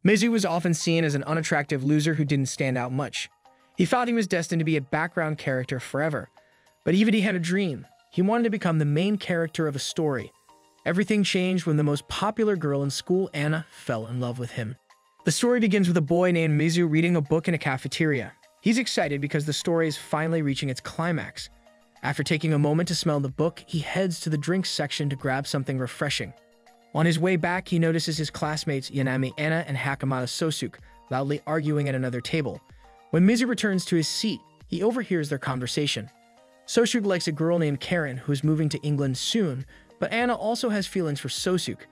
Mizu was often seen as an unattractive loser who didn't stand out much. He thought he was destined to be a background character forever. But even he had a dream. He wanted to become the main character of a story. Everything changed when the most popular girl in school, Anna, fell in love with him. The story begins with a boy named Mizu reading a book in a cafeteria. He's excited because the story is finally reaching its climax. After taking a moment to smell the book, he heads to the drinks section to grab something refreshing. On his way back, he notices his classmates Yanami Anna and Hakamata Sosuke loudly arguing at another table. When Mizu returns to his seat, he overhears their conversation. Sosuke likes a girl named Karen who is moving to England soon, but Anna also has feelings for Sosuke.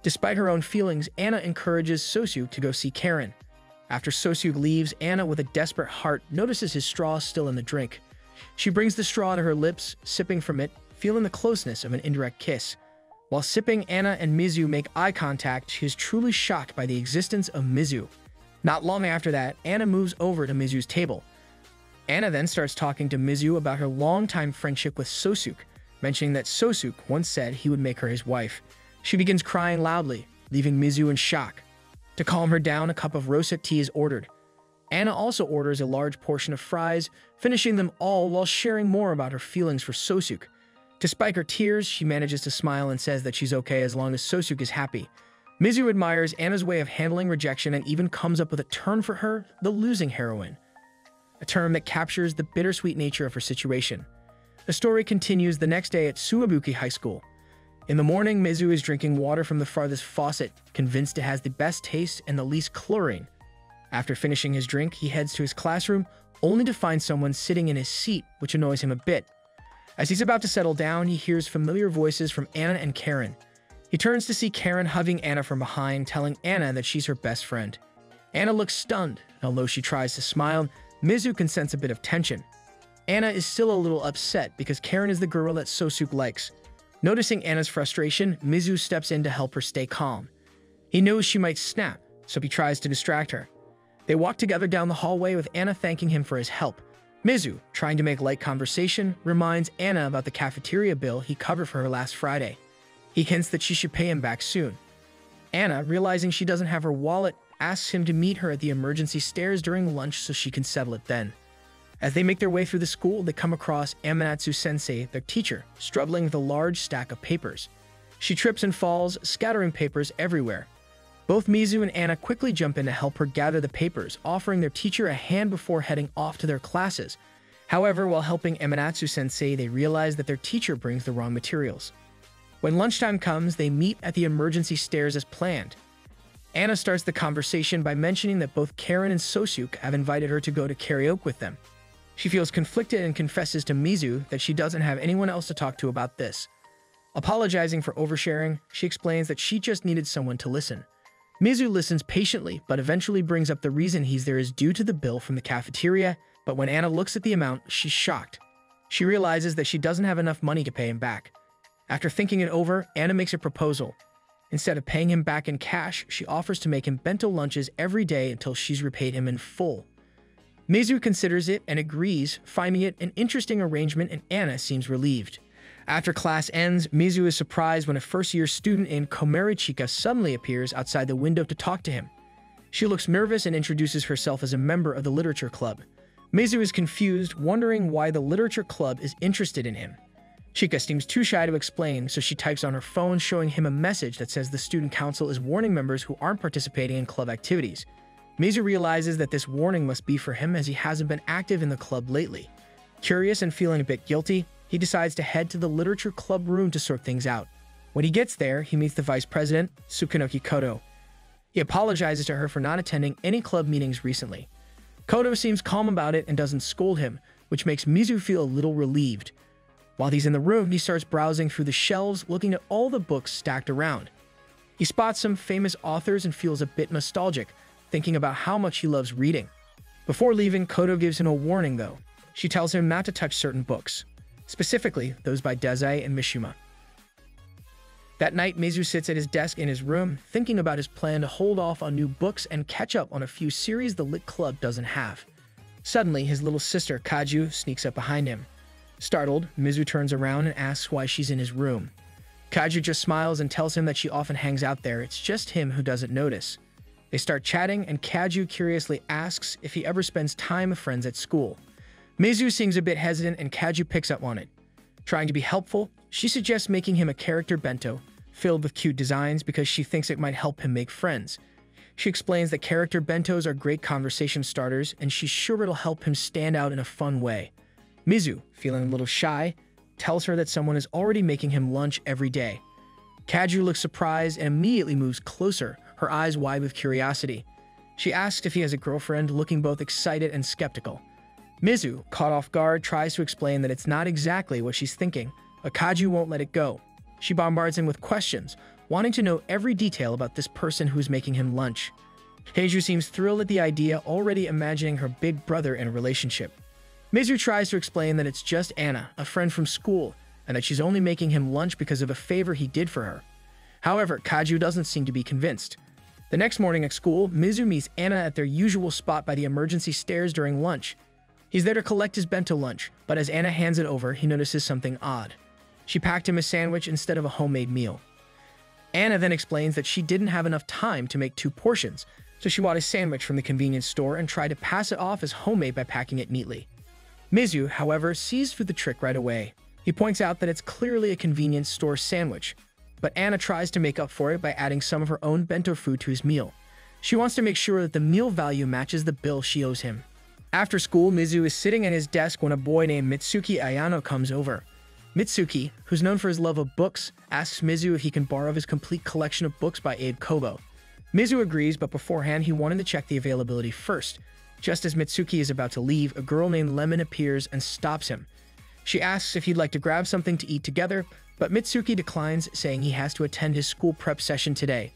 Despite her own feelings, Anna encourages Sosuke to go see Karen. After Sosuke leaves, Anna, with a desperate heart, notices his straw still in the drink. She brings the straw to her lips, sipping from it, feeling the closeness of an indirect kiss. While sipping, Anna and Mizu make eye contact. She is truly shocked by the existence of Mizu. Not long after that, Anna moves over to Mizu's table. Anna then starts talking to Mizu about her longtime friendship with Sosuke, mentioning that Sosuke once said he would make her his wife. She begins crying loudly, leaving Mizu in shock. To calm her down, a cup of rosette tea is ordered. Anna also orders a large portion of fries, finishing them all while sharing more about her feelings for Sosuke. Despite her tears, she manages to smile and says that she's okay as long as Sosuke is happy. Mizu admires Anna's way of handling rejection and even comes up with a term for her, the losing heroine, a term that captures the bittersweet nature of her situation. The story continues the next day at Suwabuki High School. In the morning, Mizu is drinking water from the farthest faucet, convinced it has the best taste and the least chlorine. After finishing his drink, he heads to his classroom, only to find someone sitting in his seat, which annoys him a bit. As he's about to settle down, he hears familiar voices from Anna and Karen. He turns to see Karen hugging Anna from behind, telling Anna that she's her best friend. Anna looks stunned, and although she tries to smile, Mizu can sense a bit of tension. Anna is still a little upset because Karen is the girl that Sosuke likes. Noticing Anna's frustration, Mizu steps in to help her stay calm. He knows she might snap, so he tries to distract her. They walk together down the hallway with Anna thanking him for his help. Mizu, trying to make light conversation, reminds Anna about the cafeteria bill he covered for her last Friday. He hints that she should pay him back soon. Anna, realizing she doesn't have her wallet, asks him to meet her at the emergency stairs during lunch so she can settle it then. As they make their way through the school, they come across Amanatsu-sensei, their teacher, struggling with a large stack of papers. She trips and falls, scattering papers everywhere. Both Mizu and Anna quickly jump in to help her gather the papers, offering their teacher a hand before heading off to their classes. However, while helping Amanatsu-sensei, they realize that their teacher brings the wrong materials. When lunchtime comes, they meet at the emergency stairs as planned. Anna starts the conversation by mentioning that both Karen and Sosuke have invited her to go to karaoke with them. She feels conflicted and confesses to Mizu that she doesn't have anyone else to talk to about this. Apologizing for oversharing, she explains that she just needed someone to listen. Mizu listens patiently, but eventually brings up the reason he's there is due to the bill from the cafeteria, but when Anna looks at the amount, she's shocked. She realizes that she doesn't have enough money to pay him back. After thinking it over, Anna makes a proposal. Instead of paying him back in cash, she offers to make him bento lunches every day until she's repaid him in full. Mizu considers it and agrees, finding it an interesting arrangement, and Anna seems relieved. After class ends, Mizu is surprised when a first-year student in Komerichika suddenly appears outside the window to talk to him. She looks nervous and introduces herself as a member of the literature club. Mizu is confused, wondering why the literature club is interested in him. Chika seems too shy to explain, so she types on her phone showing him a message that says the student council is warning members who aren't participating in club activities. Mizu realizes that this warning must be for him as he hasn't been active in the club lately. Curious and feeling a bit guilty, he decides to head to the literature club room to sort things out. When he gets there, he meets the vice president, Tsukunoki Koto. He apologizes to her for not attending any club meetings recently. Koto seems calm about it and doesn't scold him, which makes Mizu feel a little relieved. While he's in the room, he starts browsing through the shelves, looking at all the books stacked around. He spots some famous authors and feels a bit nostalgic, thinking about how much he loves reading. Before leaving, Koto gives him a warning, though. She tells him not to touch certain books, specifically those by Dazai and Mishima. That night, Mizu sits at his desk in his room, thinking about his plan to hold off on new books and catch up on a few series the Lit Club doesn't have. Suddenly, his little sister, Kaju, sneaks up behind him. Startled, Mizu turns around and asks why she's in his room. Kaju just smiles and tells him that she often hangs out there, it's just him who doesn't notice. They start chatting, and Kaju curiously asks if he ever spends time with friends at school. Mizu seems a bit hesitant, and Kaju picks up on it. Trying to be helpful, she suggests making him a character bento, filled with cute designs because she thinks it might help him make friends. She explains that character bentos are great conversation starters, and she's sure it'll help him stand out in a fun way. Mizu, feeling a little shy, tells her that someone is already making him lunch every day. Kaju looks surprised and immediately moves closer, her eyes wide with curiosity. She asks if he has a girlfriend, looking both excited and skeptical. Mizu, caught off guard, tries to explain that it's not exactly what she's thinking, but Kaju won't let it go. She bombards him with questions, wanting to know every detail about this person who's making him lunch. Kaju seems thrilled at the idea, already imagining her big brother in a relationship. Mizu tries to explain that it's just Anna, a friend from school, and that she's only making him lunch because of a favor he did for her. However, Kaju doesn't seem to be convinced. The next morning at school, Mizu meets Anna at their usual spot by the emergency stairs during lunch. He's there to collect his bento lunch, but as Anna hands it over, he notices something odd. She packed him a sandwich instead of a homemade meal. Anna then explains that she didn't have enough time to make 2 portions, so she bought a sandwich from the convenience store and tried to pass it off as homemade by packing it neatly. Mizu, however, sees through the trick right away. He points out that it's clearly a convenience store sandwich, but Anna tries to make up for it by adding some of her own bento food to his meal. She wants to make sure that the meal value matches the bill she owes him. After school, Mizu is sitting at his desk when a boy named Mitsuki Ayano comes over. Mitsuki, who's known for his love of books, asks Mizu if he can borrow his complete collection of books by Abe Kobo. Mizu agrees, but beforehand he wanted to check the availability first. Just as Mitsuki is about to leave, a girl named Lemon appears and stops him. She asks if he'd like to grab something to eat together, but Mitsuki declines, saying he has to attend his school prep session today.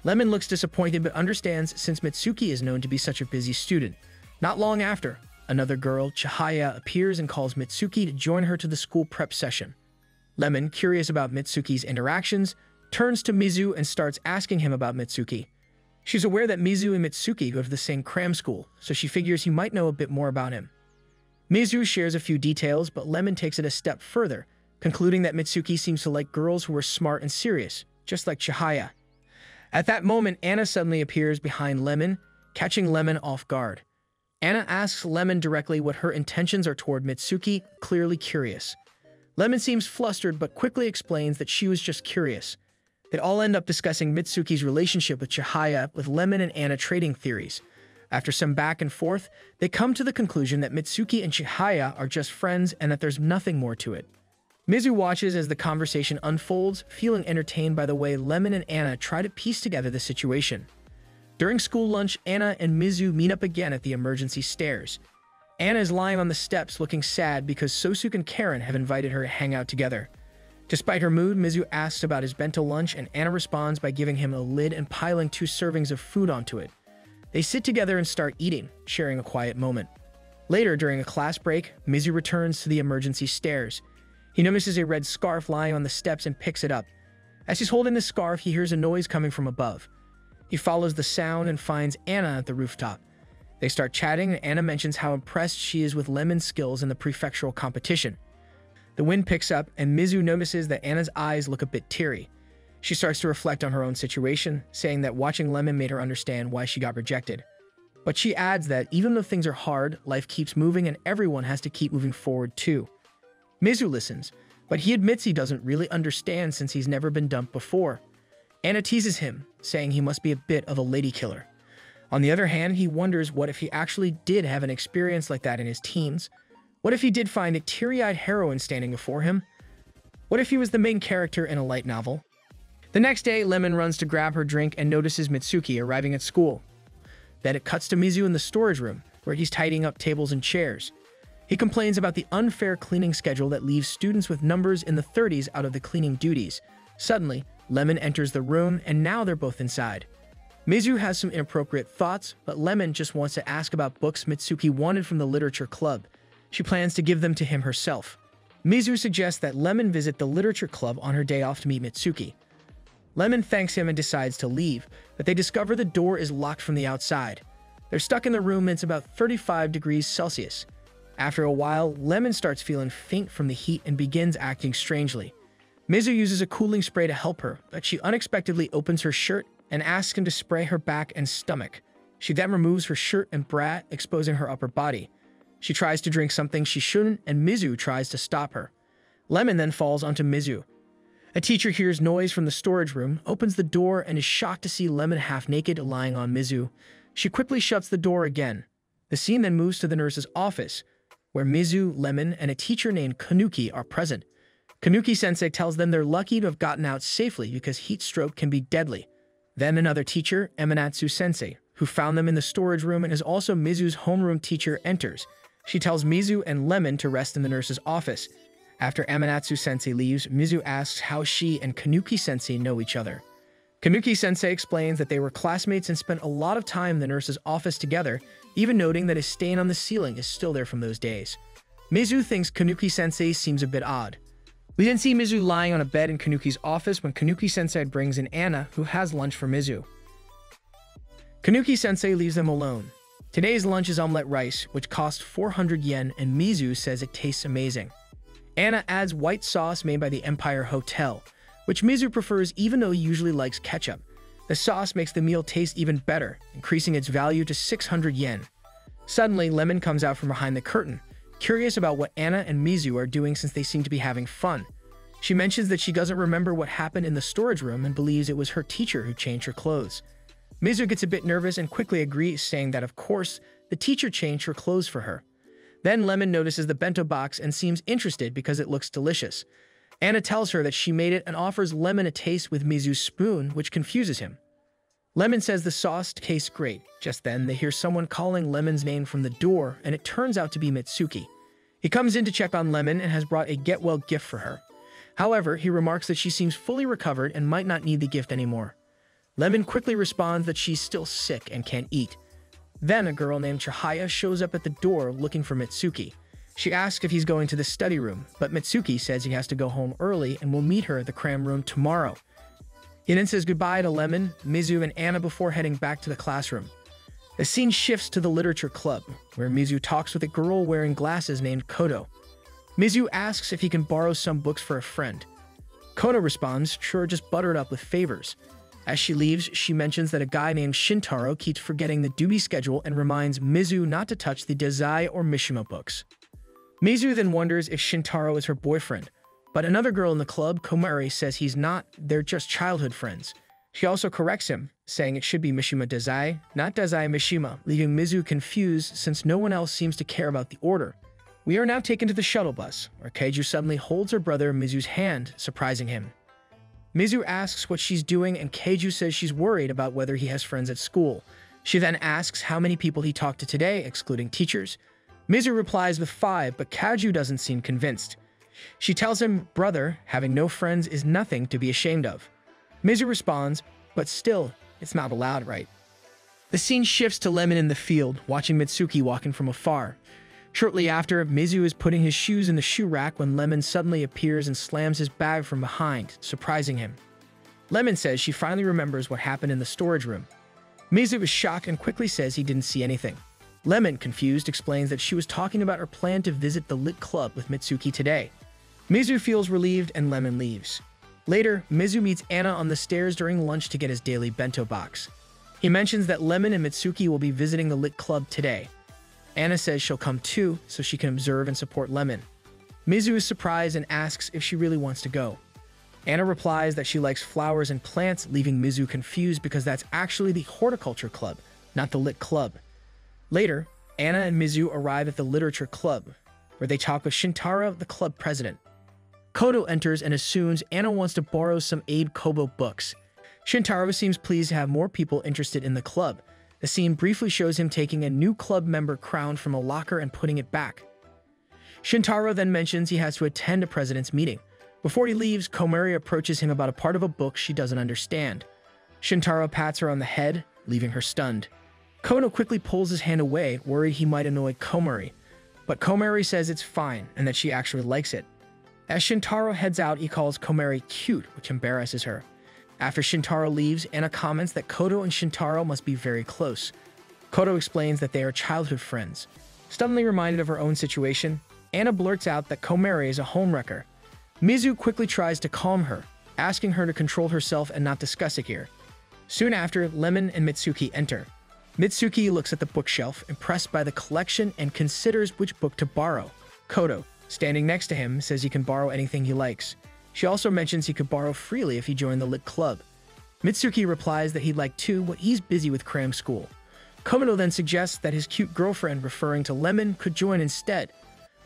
Lemon looks disappointed but understands since Mitsuki is known to be such a busy student. Not long after, another girl, Chihaya, appears and calls Mitsuki to join her to the school prep session. Lemon, curious about Mitsuki's interactions, turns to Mizu and starts asking him about Mitsuki. She's aware that Mizu and Mitsuki go to the same cram school, so she figures he might know a bit more about him. Mizu shares a few details, but Lemon takes it a step further, concluding that Mitsuki seems to like girls who are smart and serious, just like Chihaya. At that moment, Anna suddenly appears behind Lemon, catching Lemon off guard. Anna asks Lemon directly what her intentions are toward Mitsuki, clearly curious. Lemon seems flustered but quickly explains that she was just curious. They all end up discussing Mitsuki's relationship with Chihaya, with Lemon and Anna trading theories. After some back and forth, they come to the conclusion that Mitsuki and Chihaya are just friends and that there's nothing more to it. Mizu watches as the conversation unfolds, feeling entertained by the way Lemon and Anna try to piece together the situation. During school lunch, Anna and Mizu meet up again at the emergency stairs. Anna is lying on the steps looking sad because Sosuke and Karen have invited her to hang out together. Despite her mood, Mizu asks about his bento lunch and Anna responds by giving him a lid and piling 2 servings of food onto it. They sit together and start eating, sharing a quiet moment. Later, during a class break, Mizu returns to the emergency stairs. He notices a red scarf lying on the steps and picks it up. As he's holding the scarf, he hears a noise coming from above. He follows the sound and finds Anna at the rooftop. They start chatting, and Anna mentions how impressed she is with Lemon's skills in the prefectural competition. The wind picks up, and Mizu notices that Anna's eyes look a bit teary. She starts to reflect on her own situation, saying that watching Lemon made her understand why she got rejected. But she adds that even though things are hard, life keeps moving and everyone has to keep moving forward too. Mizu listens, but he admits he doesn't really understand since he's never been dumped before. Anna teases him, saying he must be a bit of a lady killer. On the other hand, he wonders what if he actually did have an experience like that in his teens. What if he did find a teary-eyed heroine standing before him? What if he was the main character in a light novel? The next day, Lemon runs to grab her drink and notices Mitsuki arriving at school. Then it cuts to Mizu in the storage room, where he's tidying up tables and chairs. He complains about the unfair cleaning schedule that leaves students with numbers in the 30s out of the cleaning duties. Suddenly, Lemon enters the room, and now they're both inside. Mizu has some inappropriate thoughts, but Lemon just wants to ask about books Mitsuki wanted from the literature club. She plans to give them to him herself. Mizu suggests that Lemon visit the literature club on her day off to meet Mitsuki. Lemon thanks him and decides to leave, but they discover the door is locked from the outside. They're stuck in the room and it's about 35 degrees Celsius. After a while, Lemon starts feeling faint from the heat and begins acting strangely. Mizu uses a cooling spray to help her, but she unexpectedly opens her shirt and asks him to spray her back and stomach. She then removes her shirt and bra, exposing her upper body. She tries to drink something she shouldn't, and Mizu tries to stop her. Lemon then falls onto Mizu. A teacher hears noise from the storage room, opens the door, and is shocked to see Lemon half naked lying on Mizu. She quickly shuts the door again. The scene then moves to the nurse's office, where Mizu, Lemon, and a teacher named Kanuki are present. Kanuki-sensei tells them they're lucky to have gotten out safely because heat stroke can be deadly. Then another teacher, Emanatsu-sensei, who found them in the storage room and is also Mizu's homeroom teacher, enters. She tells Mizu and Lemon to rest in the nurse's office. After Emanatsu-sensei leaves, Mizu asks how she and Kanuki-sensei know each other. Kanuki-sensei explains that they were classmates and spent a lot of time in the nurse's office together, even noting that a stain on the ceiling is still there from those days. Mizu thinks Kanuki-sensei seems a bit odd. We then see Mizu lying on a bed in Kanuki's office when Kanuki-sensei brings in Anna, who has lunch for Mizu. Kanuki-sensei leaves them alone. Today's lunch is omelette rice, which costs 400 yen, and Mizu says it tastes amazing. Anna adds white sauce made by the Empire Hotel, which Mizu prefers even though he usually likes ketchup. The sauce makes the meal taste even better, increasing its value to 600 yen. Suddenly, Lemon comes out from behind the curtain, curious about what Anna and Mizu are doing since they seem to be having fun. She mentions that she doesn't remember what happened in the storage room and believes it was her teacher who changed her clothes. Mizu gets a bit nervous and quickly agrees, saying that of course, the teacher changed her clothes for her. Then Lemon notices the bento box and seems interested because it looks delicious. Anna tells her that she made it and offers Lemon a taste with Mizu's spoon, which confuses him. Lemon says the sauce tastes great. Just then, they hear someone calling Lemon's name from the door, and it turns out to be Mitsuki. He comes in to check on Lemon and has brought a get-well gift for her. However, he remarks that she seems fully recovered and might not need the gift anymore. Lemon quickly responds that she's still sick and can't eat. Then a girl named Chihaya shows up at the door looking for Mitsuki. She asks if he's going to the study room, but Mitsuki says he has to go home early and will meet her at the cram room tomorrow. He then says goodbye to Lemon, Mizu, and Anna before heading back to the classroom. The scene shifts to the literature club, where Mizu talks with a girl wearing glasses named Kodo. Mizu asks if he can borrow some books for a friend. Kodo responds, sure, just butter it up with favors. As she leaves, she mentions that a guy named Shintaro keeps forgetting the duty schedule and reminds Mizu not to touch the Dazai or Mishima books. Mizu then wonders if Shintaro is her boyfriend, but another girl in the club, Komari, says he's not, they're just childhood friends. She also corrects him, saying it should be Mishima Dazai, not Dazai Mishima, leaving Mizu confused since no one else seems to care about the order. We are now taken to the shuttle bus, where Keiju suddenly holds her brother Mizu's hand, surprising him. Mizu asks what she's doing, and Keiju says she's worried about whether he has friends at school. She then asks how many people he talked to today, excluding teachers. Mizu replies with 5, but Keiju doesn't seem convinced. She tells him, brother, having no friends is nothing to be ashamed of. Mizu responds, but still, it's not allowed, right? The scene shifts to Lemon in the field, watching Mitsuki walking from afar. Shortly after, Mizu is putting his shoes in the shoe rack when Lemon suddenly appears and slams his bag from behind, surprising him. Lemon says she finally remembers what happened in the storage room. Mizu is shocked and quickly says he didn't see anything. Lemon, confused, explains that she was talking about her plan to visit the lit club with Mitsuki today. Mizu feels relieved and Lemon leaves. Later, Mizu meets Anna on the stairs during lunch to get his daily bento box. He mentions that Lemon and Mitsuki will be visiting the lit club today. Anna says she'll come too, so she can observe and support Lemon. Mizu is surprised and asks if she really wants to go. Anna replies that she likes flowers and plants, leaving Mizu confused because that's actually the horticulture club, not the lit club. Later, Anna and Mizu arrive at the literature club, where they talk with Shintaro, the club president. Kodo enters and assumes Anna wants to borrow some Abe Kobo books. Shintaro seems pleased to have more people interested in the club. The scene briefly shows him taking a new club member crown from a locker and putting it back. Shintaro then mentions he has to attend a president's meeting. Before he leaves, Komari approaches him about a part of a book she doesn't understand. Shintaro pats her on the head, leaving her stunned. Kodo quickly pulls his hand away, worried he might annoy Komari, but Komari says it's fine and that she actually likes it. As Shintaro heads out, he calls Komari cute, which embarrasses her. After Shintaro leaves, Anna comments that Kodo and Shintaro must be very close. Kodo explains that they are childhood friends. Suddenly reminded of her own situation, Anna blurts out that Komari is a homewrecker. Mizu quickly tries to calm her, asking her to control herself and not discuss it here. Soon after, Lemon and Mitsuki enter. Mitsuki looks at the bookshelf, impressed by the collection, and considers which book to borrow. Kodo, standing next to him, says he can borrow anything he likes. She also mentions he could borrow freely if he joined the lit club. Mitsuki replies that he'd like to, but he's busy with cram school. Komodo then suggests that his cute girlfriend, referring to Lemon, could join instead.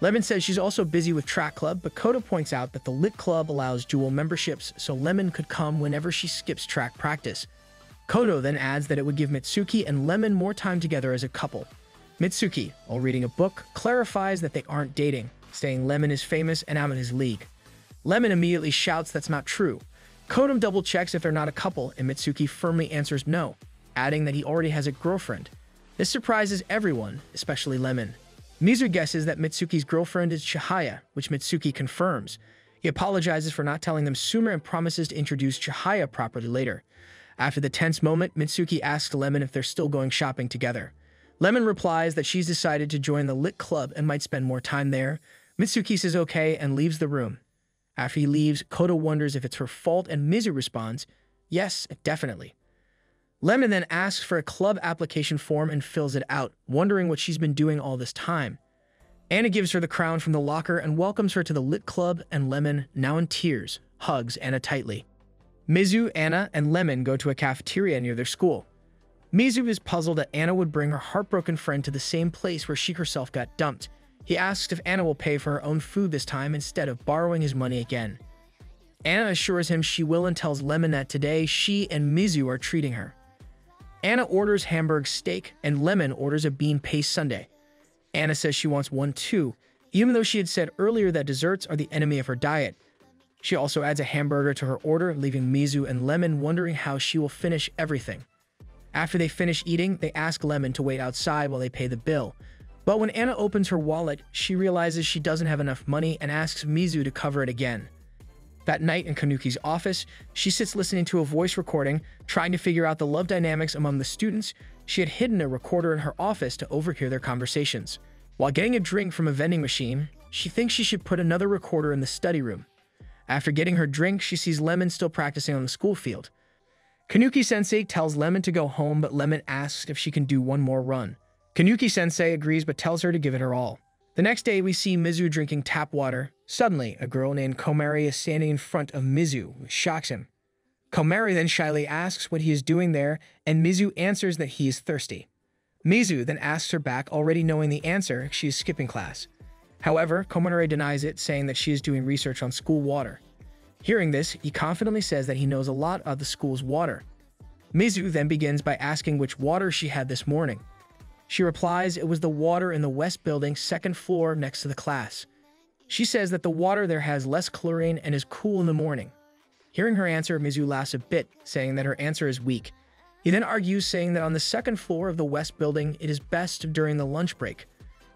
Lemon says she's also busy with track club, but Kodo points out that the lit club allows dual memberships, so Lemon could come whenever she skips track practice. Kodo then adds that it would give Mitsuki and Lemon more time together as a couple. Mitsuki, while reading a book, clarifies that they aren't dating, saying Lemon is famous and out of his league. Lemon immediately shouts that's not true. Kodo double-checks if they're not a couple, and Mitsuki firmly answers no, adding that he already has a girlfriend. This surprises everyone, especially Lemon. Mizu guesses that Mitsuki's girlfriend is Chihaya, which Mitsuki confirms. He apologizes for not telling them sooner and promises to introduce Chihaya properly later. After the tense moment, Mitsuki asks Lemon if they're still going shopping together. Lemon replies that she's decided to join the lit club and might spend more time there. Mitsuki says okay and leaves the room. After he leaves, Kodo wonders if it's her fault, and Mizu responds, yes, definitely. Lemon then asks for a club application form and fills it out, wondering what she's been doing all this time. Anna gives her the crown from the locker and welcomes her to the lit club, and Lemon, now in tears, hugs Anna tightly. Mizu, Anna, and Lemon go to a cafeteria near their school. Mizu is puzzled that Anna would bring her heartbroken friend to the same place where she herself got dumped. He asks if Anna will pay for her own food this time instead of borrowing his money again. Anna assures him she will and tells Lemon that today she and Mizu are treating her. Anna orders Hamburg steak and Lemon orders a bean paste sundae. Anna says she wants one too, even though she had said earlier that desserts are the enemy of her diet. She also adds a hamburger to her order, leaving Mizu and Lemon wondering how she will finish everything. After they finish eating, they ask Lemon to wait outside while they pay the bill. But when Anna opens her wallet, she realizes she doesn't have enough money and asks Mizu to cover it again. That night in Kanuki's office, she sits listening to a voice recording, trying to figure out the love dynamics among the students. She had hidden a recorder in her office to overhear their conversations. While getting a drink from a vending machine, she thinks she should put another recorder in the study room. After getting her drink, she sees Lemon still practicing on the school field. Kanuki-sensei tells Lemon to go home, but Lemon asks if she can do one more run. Kanuki-sensei agrees but tells her to give it her all. The next day, we see Mizu drinking tap water. Suddenly, a girl named Komari is standing in front of Mizu, which shocks him. Komari then shyly asks what he is doing there, and Mizu answers that he is thirsty. Mizu then asks her back, already knowing the answer, she is skipping class. However, Komari denies it, saying that she is doing research on school water. Hearing this, he confidently says that he knows a lot of the school's water. Mizu then begins by asking which water she had this morning. She replies it was the water in the west building, second floor next to the class. She says that the water there has less chlorine and is cool in the morning. Hearing her answer, Mizu laughs a bit, saying that her answer is weak. He then argues, saying that on the second floor of the west building, it is best during the lunch break.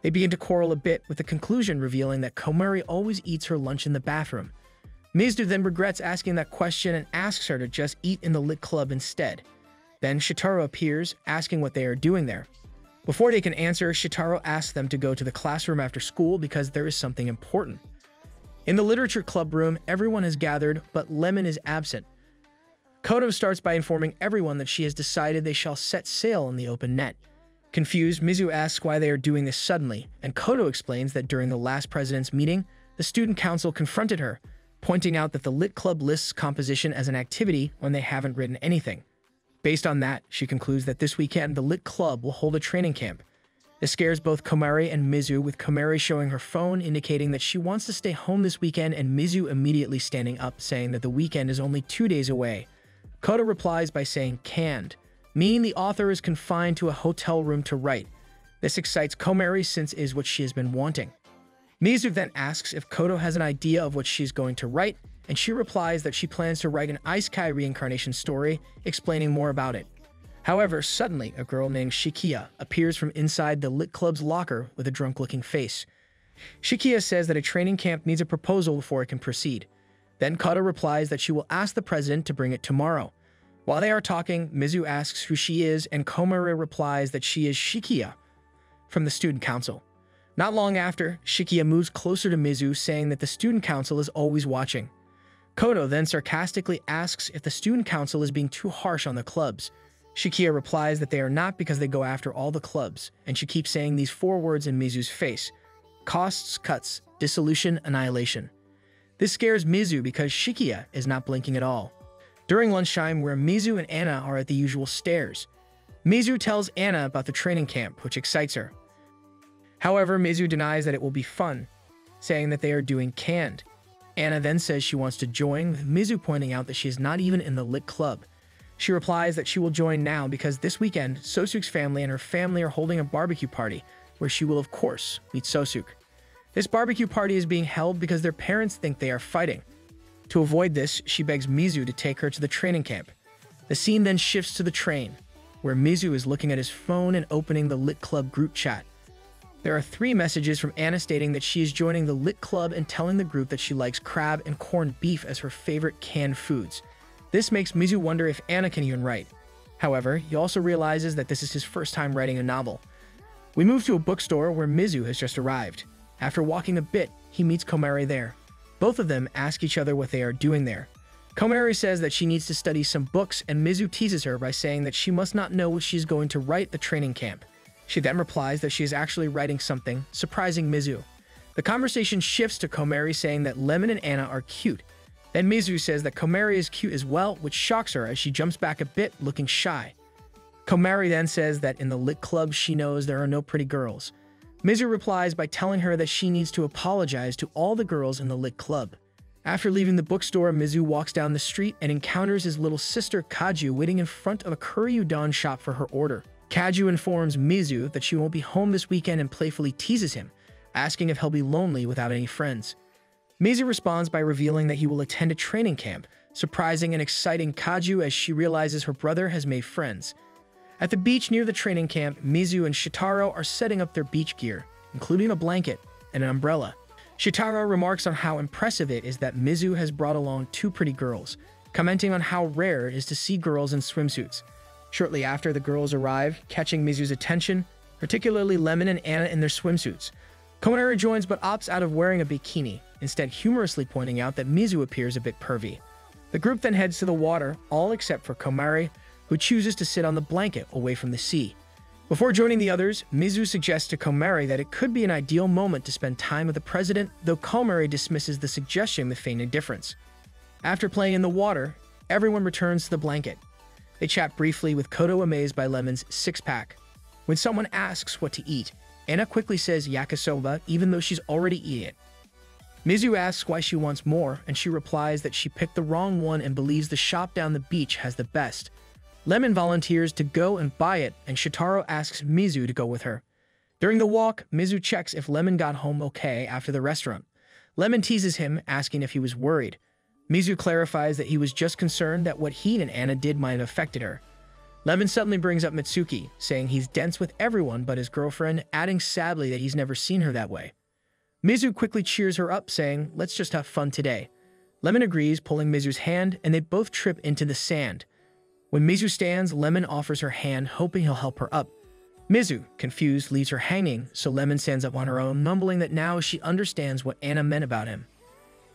They begin to quarrel a bit, with the conclusion revealing that Komari always eats her lunch in the bathroom. Mizu then regrets asking that question and asks her to just eat in the lit club instead. Then Shitaro appears, asking what they are doing there. Before they can answer, Shitaro asks them to go to the classroom after school because there is something important. In the literature club room, everyone has gathered, but Lemon is absent. Kodo starts by informing everyone that she has decided they shall set sail on the open net. Confused, Mizu asks why they are doing this suddenly, and Kodo explains that during the last president's meeting, the student council confronted her, pointing out that the lit club lists composition as an activity when they haven't written anything. Based on that, she concludes that this weekend the lit club will hold a training camp. This scares both Komari and Mizu, with Komari showing her phone indicating that she wants to stay home this weekend, and Mizu immediately standing up, saying that the weekend is only 2 days away. Kodo replies by saying canned, meaning the author is confined to a hotel room to write. This excites Komari since it is what she has been wanting. Mizu then asks if Kodo has an idea of what she's going to write, and she replies that she plans to write an isekai reincarnation story, explaining more about it. However, suddenly, a girl named Shikiya appears from inside the lit club's locker with a drunk-looking face. Shikiya says that a training camp needs a proposal before it can proceed. Then Kodo replies that she will ask the president to bring it tomorrow. While they are talking, Mizu asks who she is, and Komari replies that she is Shikiya from the student council. Not long after, Shikiya moves closer to Mizu, saying that the student council is always watching. Kodo then sarcastically asks if the student council is being too harsh on the clubs. Shikia replies that they are not because they go after all the clubs, and she keeps saying these 4 words in Mizu's face: costs, cuts, dissolution, annihilation. This scares Mizu because Shikia is not blinking at all. During lunchtime, where Mizu and Anna are at the usual stairs, Mizu tells Anna about the training camp, which excites her. However, Mizu denies that it will be fun, saying that they are doing canned. Anna then says she wants to join, with Mizu pointing out that she is not even in the lit club. She replies that she will join now because this weekend, Sosuk's family and her family are holding a barbecue party, where she will of course meet Sosuk. This barbecue party is being held because their parents think they are fighting. To avoid this, she begs Mizu to take her to the training camp. The scene then shifts to the train, where Mizu is looking at his phone and opening the lit club group chat. There are 3 messages from Anna stating that she is joining the lit club and telling the group that she likes crab and corned beef as her favorite canned foods. This makes Mizu wonder if Anna can even write. However, he also realizes that this is his first time writing a novel. We move to a bookstore where Mizu has just arrived. After walking a bit, he meets Komari there. Both of them ask each other what they are doing there. Komari says that she needs to study some books, and Mizu teases her by saying that she must not know what she's going to write at the training camp. She then replies that she is actually writing something, surprising Mizu. The conversation shifts to Komari saying that Lemon and Anna are cute. Then Mizu says that Komari is cute as well, which shocks her as she jumps back a bit, looking shy. Komari then says that in the lit club she knows there are no pretty girls. Mizu replies by telling her that she needs to apologize to all the girls in the lit club. After leaving the bookstore, Mizu walks down the street and encounters his little sister Kaju waiting in front of a curry udon shop for her order. Kaju informs Mizu that she won't be home this weekend and playfully teases him, asking if he'll be lonely without any friends. Mizu responds by revealing that he will attend a training camp, surprising and exciting Kaju as she realizes her brother has made friends. At the beach near the training camp, Mizu and Shitaro are setting up their beach gear, including a blanket and an umbrella. Shitaro remarks on how impressive it is that Mizu has brought along 2 pretty girls, commenting on how rare it is to see girls in swimsuits. Shortly after, the girls arrive, catching Mizu's attention, particularly Lemon and Anna in their swimsuits. Komari joins but opts out of wearing a bikini, instead humorously pointing out that Mizu appears a bit pervy. The group then heads to the water, all except for Komari, who chooses to sit on the blanket away from the sea. Before joining the others, Mizu suggests to Komari that it could be an ideal moment to spend time with the president, though Komari dismisses the suggestion with feigning indifference. After playing in the water, everyone returns to the blanket. They chat briefly with Kodo amazed by Lemon's 6-pack. When someone asks what to eat, Anna quickly says yakisoba even though she's already eaten it. Mizu asks why she wants more, and she replies that she picked the wrong one and believes the shop down the beach has the best. Lemon volunteers to go and buy it, and Shitaro asks Mizu to go with her. During the walk, Mizu checks if Lemon got home okay after the restaurant. Lemon teases him, asking if he was worried. Mizu clarifies that he was just concerned that what he and Anna did might have affected her. Lemon suddenly brings up Mitsuki, saying he's dense with everyone but his girlfriend, adding sadly that he's never seen her that way. Mizu quickly cheers her up, saying, "Let's just have fun today." Lemon agrees, pulling Mizu's hand, and they both trip into the sand. When Mizu stands, Lemon offers her hand, hoping he'll help her up. Mizu, confused, leaves her hanging, so Lemon stands up on her own, mumbling that now she understands what Anna meant about him.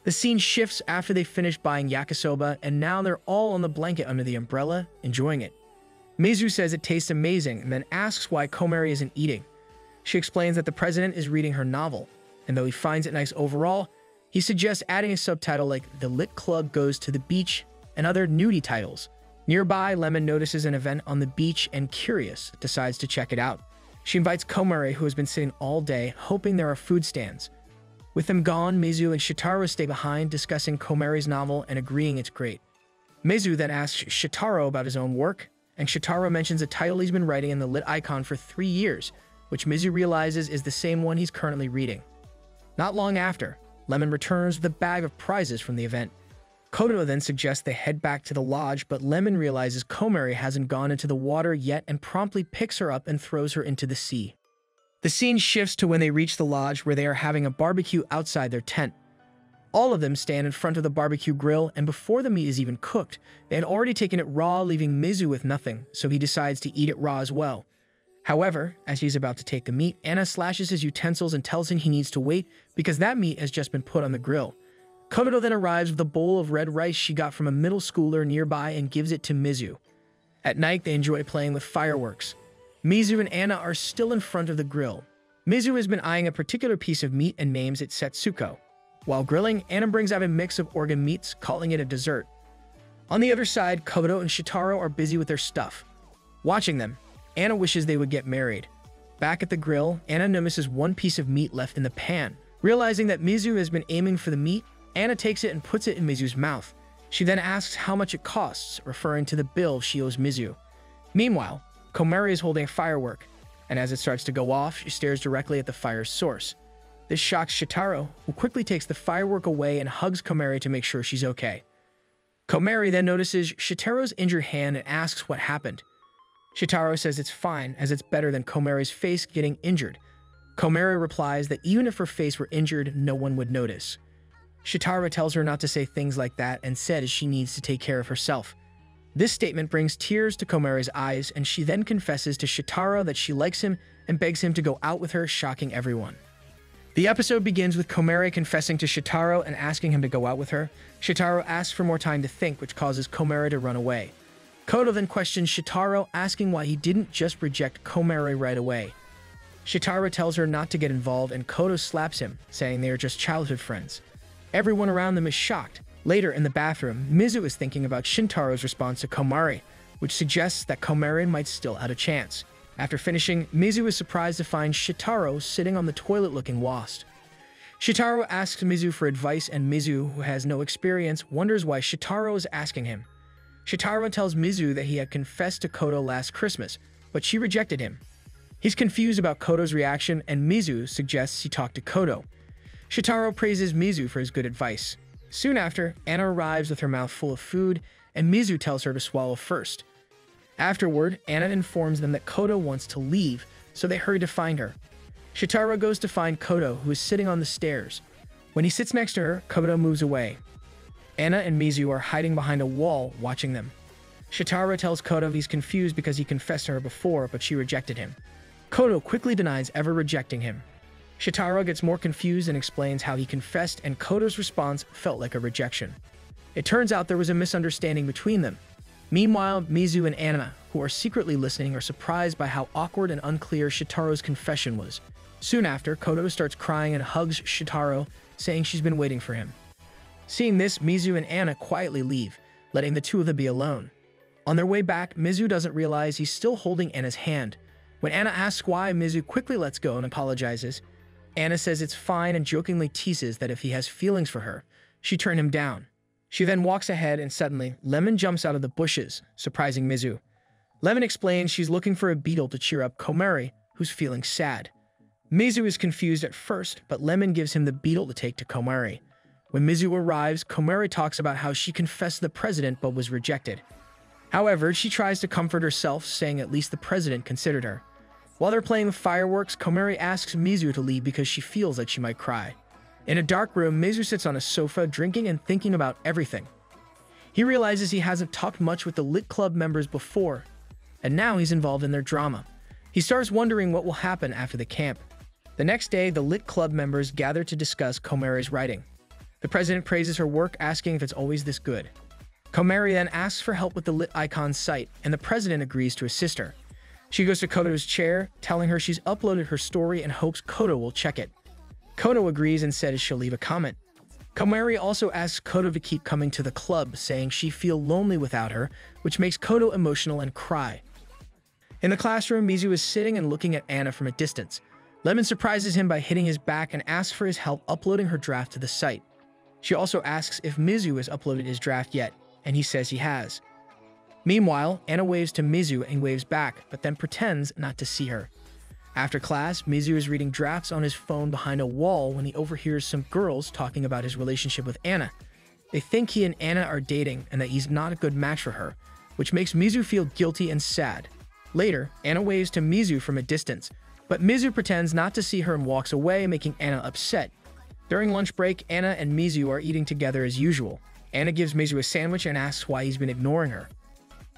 The scene shifts after they finish buying yakisoba, and now they're all on the blanket under the umbrella, enjoying it. Mizu says it tastes amazing, and then asks why Komari isn't eating. She explains that the president is reading her novel, and though he finds it nice overall, he suggests adding a subtitle like "The Lit Club Goes to the Beach" and other nudie titles. Nearby, Lemon notices an event on the beach and, curious, decides to check it out. She invites Komari, who has been sitting all day, hoping there are food stands. With them gone, Mizu and Shitaro stay behind, discussing Komari's novel and agreeing it's great. Mizu then asks Shitaro about his own work, and Shitaro mentions a title he's been writing in the lit icon for 3 years, which Mizu realizes is the same one he's currently reading. Not long after, Lemon returns with a bag of prizes from the event. Kodo then suggests they head back to the lodge, but Lemon realizes Komari hasn't gone into the water yet and promptly picks her up and throws her into the sea. The scene shifts to when they reach the lodge, where they are having a barbecue outside their tent. All of them stand in front of the barbecue grill, and before the meat is even cooked, they had already taken it raw, leaving Mizu with nothing, so he decides to eat it raw as well. However, as he's about to take the meat, Anna slashes his utensils and tells him he needs to wait because that meat has just been put on the grill. Kodo then arrives with a bowl of red rice she got from a middle schooler nearby and gives it to Mizu. At night, they enjoy playing with fireworks. Mizu and Anna are still in front of the grill. Mizu has been eyeing a particular piece of meat and names it Setsuko. While grilling, Anna brings out a mix of organ meats, calling it a dessert. On the other side, Kodo and Shitaro are busy with their stuff. Watching them, Anna wishes they would get married. Back at the grill, Anna notices one piece of meat left in the pan. Realizing that Mizu has been aiming for the meat, Anna takes it and puts it in Mizu's mouth. She then asks how much it costs, referring to the bill she owes Mizu. Meanwhile, Komari is holding a firework, and as it starts to go off, she stares directly at the fire's source. This shocks Shitaro, who quickly takes the firework away and hugs Komari to make sure she's okay. Komari then notices Shitaro's injured hand and asks what happened. Shitaro says it's fine, as it's better than Komari's face getting injured. Komari replies that even if her face were injured, no one would notice. Shitaro tells her not to say things like that and says she needs to take care of herself. This statement brings tears to Komari's eyes, and she then confesses to Shitaro that she likes him and begs him to go out with her, shocking everyone. The episode begins with Komari confessing to Shitaro and asking him to go out with her. Shitaro asks for more time to think, which causes Komari to run away. Kodo then questions Shitaro, asking why he didn't just reject Komari right away. Shitaro tells her not to get involved, and Kodo slaps him, saying they are just childhood friends. Everyone around them is shocked. Later, in the bathroom, Mizu is thinking about Shintaro's response to Komari, which suggests that Komari might still have a chance. After finishing, Mizu is surprised to find Shitaro sitting on the toilet looking lost. Shitaro asks Mizu for advice, and Mizu, who has no experience, wonders why Shitaro is asking him. Shitaro tells Mizu that he had confessed to Kodo last Christmas, but she rejected him. He's confused about Kodo's reaction, and Mizu suggests he talk to Kodo. Shitaro praises Mizu for his good advice. Soon after, Anna arrives with her mouth full of food, and Mizu tells her to swallow first. Afterward, Anna informs them that Kodo wants to leave, so they hurry to find her. Shitaro goes to find Kodo, who is sitting on the stairs. When he sits next to her, Kodo moves away. Anna and Mizu are hiding behind a wall, watching them. Shitaro tells Kodo he's confused because he confessed to her before, but she rejected him. Kodo quickly denies ever rejecting him. Shitaro gets more confused and explains how he confessed, and Kodo's response felt like a rejection. It turns out there was a misunderstanding between them. Meanwhile, Mizu and Anna, who are secretly listening, are surprised by how awkward and unclear Shitaro's confession was. Soon after, Kodo starts crying and hugs Shitaro, saying she's been waiting for him. Seeing this, Mizu and Anna quietly leave, letting the two of them be alone. On their way back, Mizu doesn't realize he's still holding Anna's hand. When Anna asks why, Mizu quickly lets go and apologizes. Anna says it's fine and jokingly teases that if he has feelings for her, she turned him down. She then walks ahead, and suddenly, Lemon jumps out of the bushes, surprising Mizu. Lemon explains she's looking for a beetle to cheer up Komari, who's feeling sad. Mizu is confused at first, but Lemon gives him the beetle to take to Komari. When Mizu arrives, Komari talks about how she confessed to the president but was rejected. However, she tries to comfort herself, saying at least the president considered her. While they're playing with fireworks, Komari asks Mizu to leave because she feels like she might cry. In a dark room, Mizu sits on a sofa, drinking and thinking about everything. He realizes he hasn't talked much with the Lit Club members before, and now he's involved in their drama. He starts wondering what will happen after the camp. The next day, the Lit Club members gather to discuss Komari's writing. The president praises her work, asking if it's always this good. Komari then asks for help with the Lit Icon site, and the president agrees to assist her. She goes to Kodo's chair, telling her she's uploaded her story and hopes Kodo will check it. Kodo agrees and says she'll leave a comment. Komari also asks Kodo to keep coming to the club, saying she feels lonely without her, which makes Kodo emotional and cry. In the classroom, Mizu is sitting and looking at Anna from a distance. Lemon surprises him by hitting his back and asks for his help uploading her draft to the site. She also asks if Mizu has uploaded his draft yet, and he says he has. Meanwhile, Anna waves to Mizu and waves back, but then pretends not to see her. After class, Mizu is reading drafts on his phone behind a wall when he overhears some girls talking about his relationship with Anna. They think he and Anna are dating and that he's not a good match for her, which makes Mizu feel guilty and sad. Later, Anna waves to Mizu from a distance, but Mizu pretends not to see her and walks away, making Anna upset. During lunch break, Anna and Mizu are eating together as usual. Anna gives Mizu a sandwich and asks why he's been ignoring her.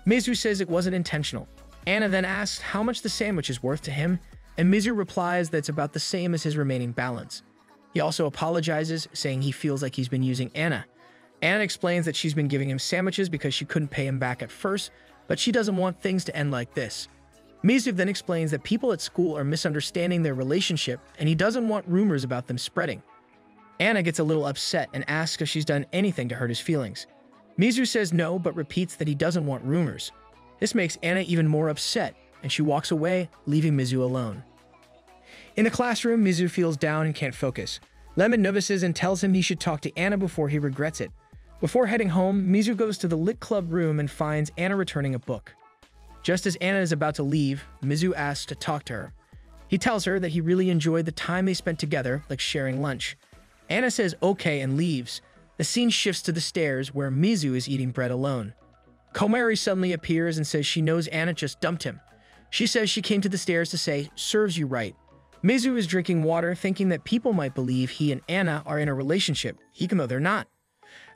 Mizu says it wasn't intentional. Anna then asks how much the sandwich is worth to him, and Mizu replies that it's about the same as his remaining balance. He also apologizes, saying he feels like he's been using Anna. Anna explains that she's been giving him sandwiches because she couldn't pay him back at first, but she doesn't want things to end like this. Mizu then explains that people at school are misunderstanding their relationship, and he doesn't want rumors about them spreading. Anna gets a little upset and asks if she's done anything to hurt his feelings. Mizu says no, but repeats that he doesn't want rumors. This makes Anna even more upset, and she walks away, leaving Mizu alone. In the classroom, Mizu feels down and can't focus. Lemon notices and tells him he should talk to Anna before he regrets it. Before heading home, Mizu goes to the lit club room and finds Anna returning a book. Just as Anna is about to leave, Mizu asks to talk to her. He tells her that he really enjoyed the time they spent together, like sharing lunch. Anna says okay and leaves. The scene shifts to the stairs, where Mizu is eating bread alone. Komari suddenly appears and says she knows Anna just dumped him. She says she came to the stairs to say, "Serves you right." Mizu is drinking water, thinking that people might believe he and Anna are in a relationship, even though they're not.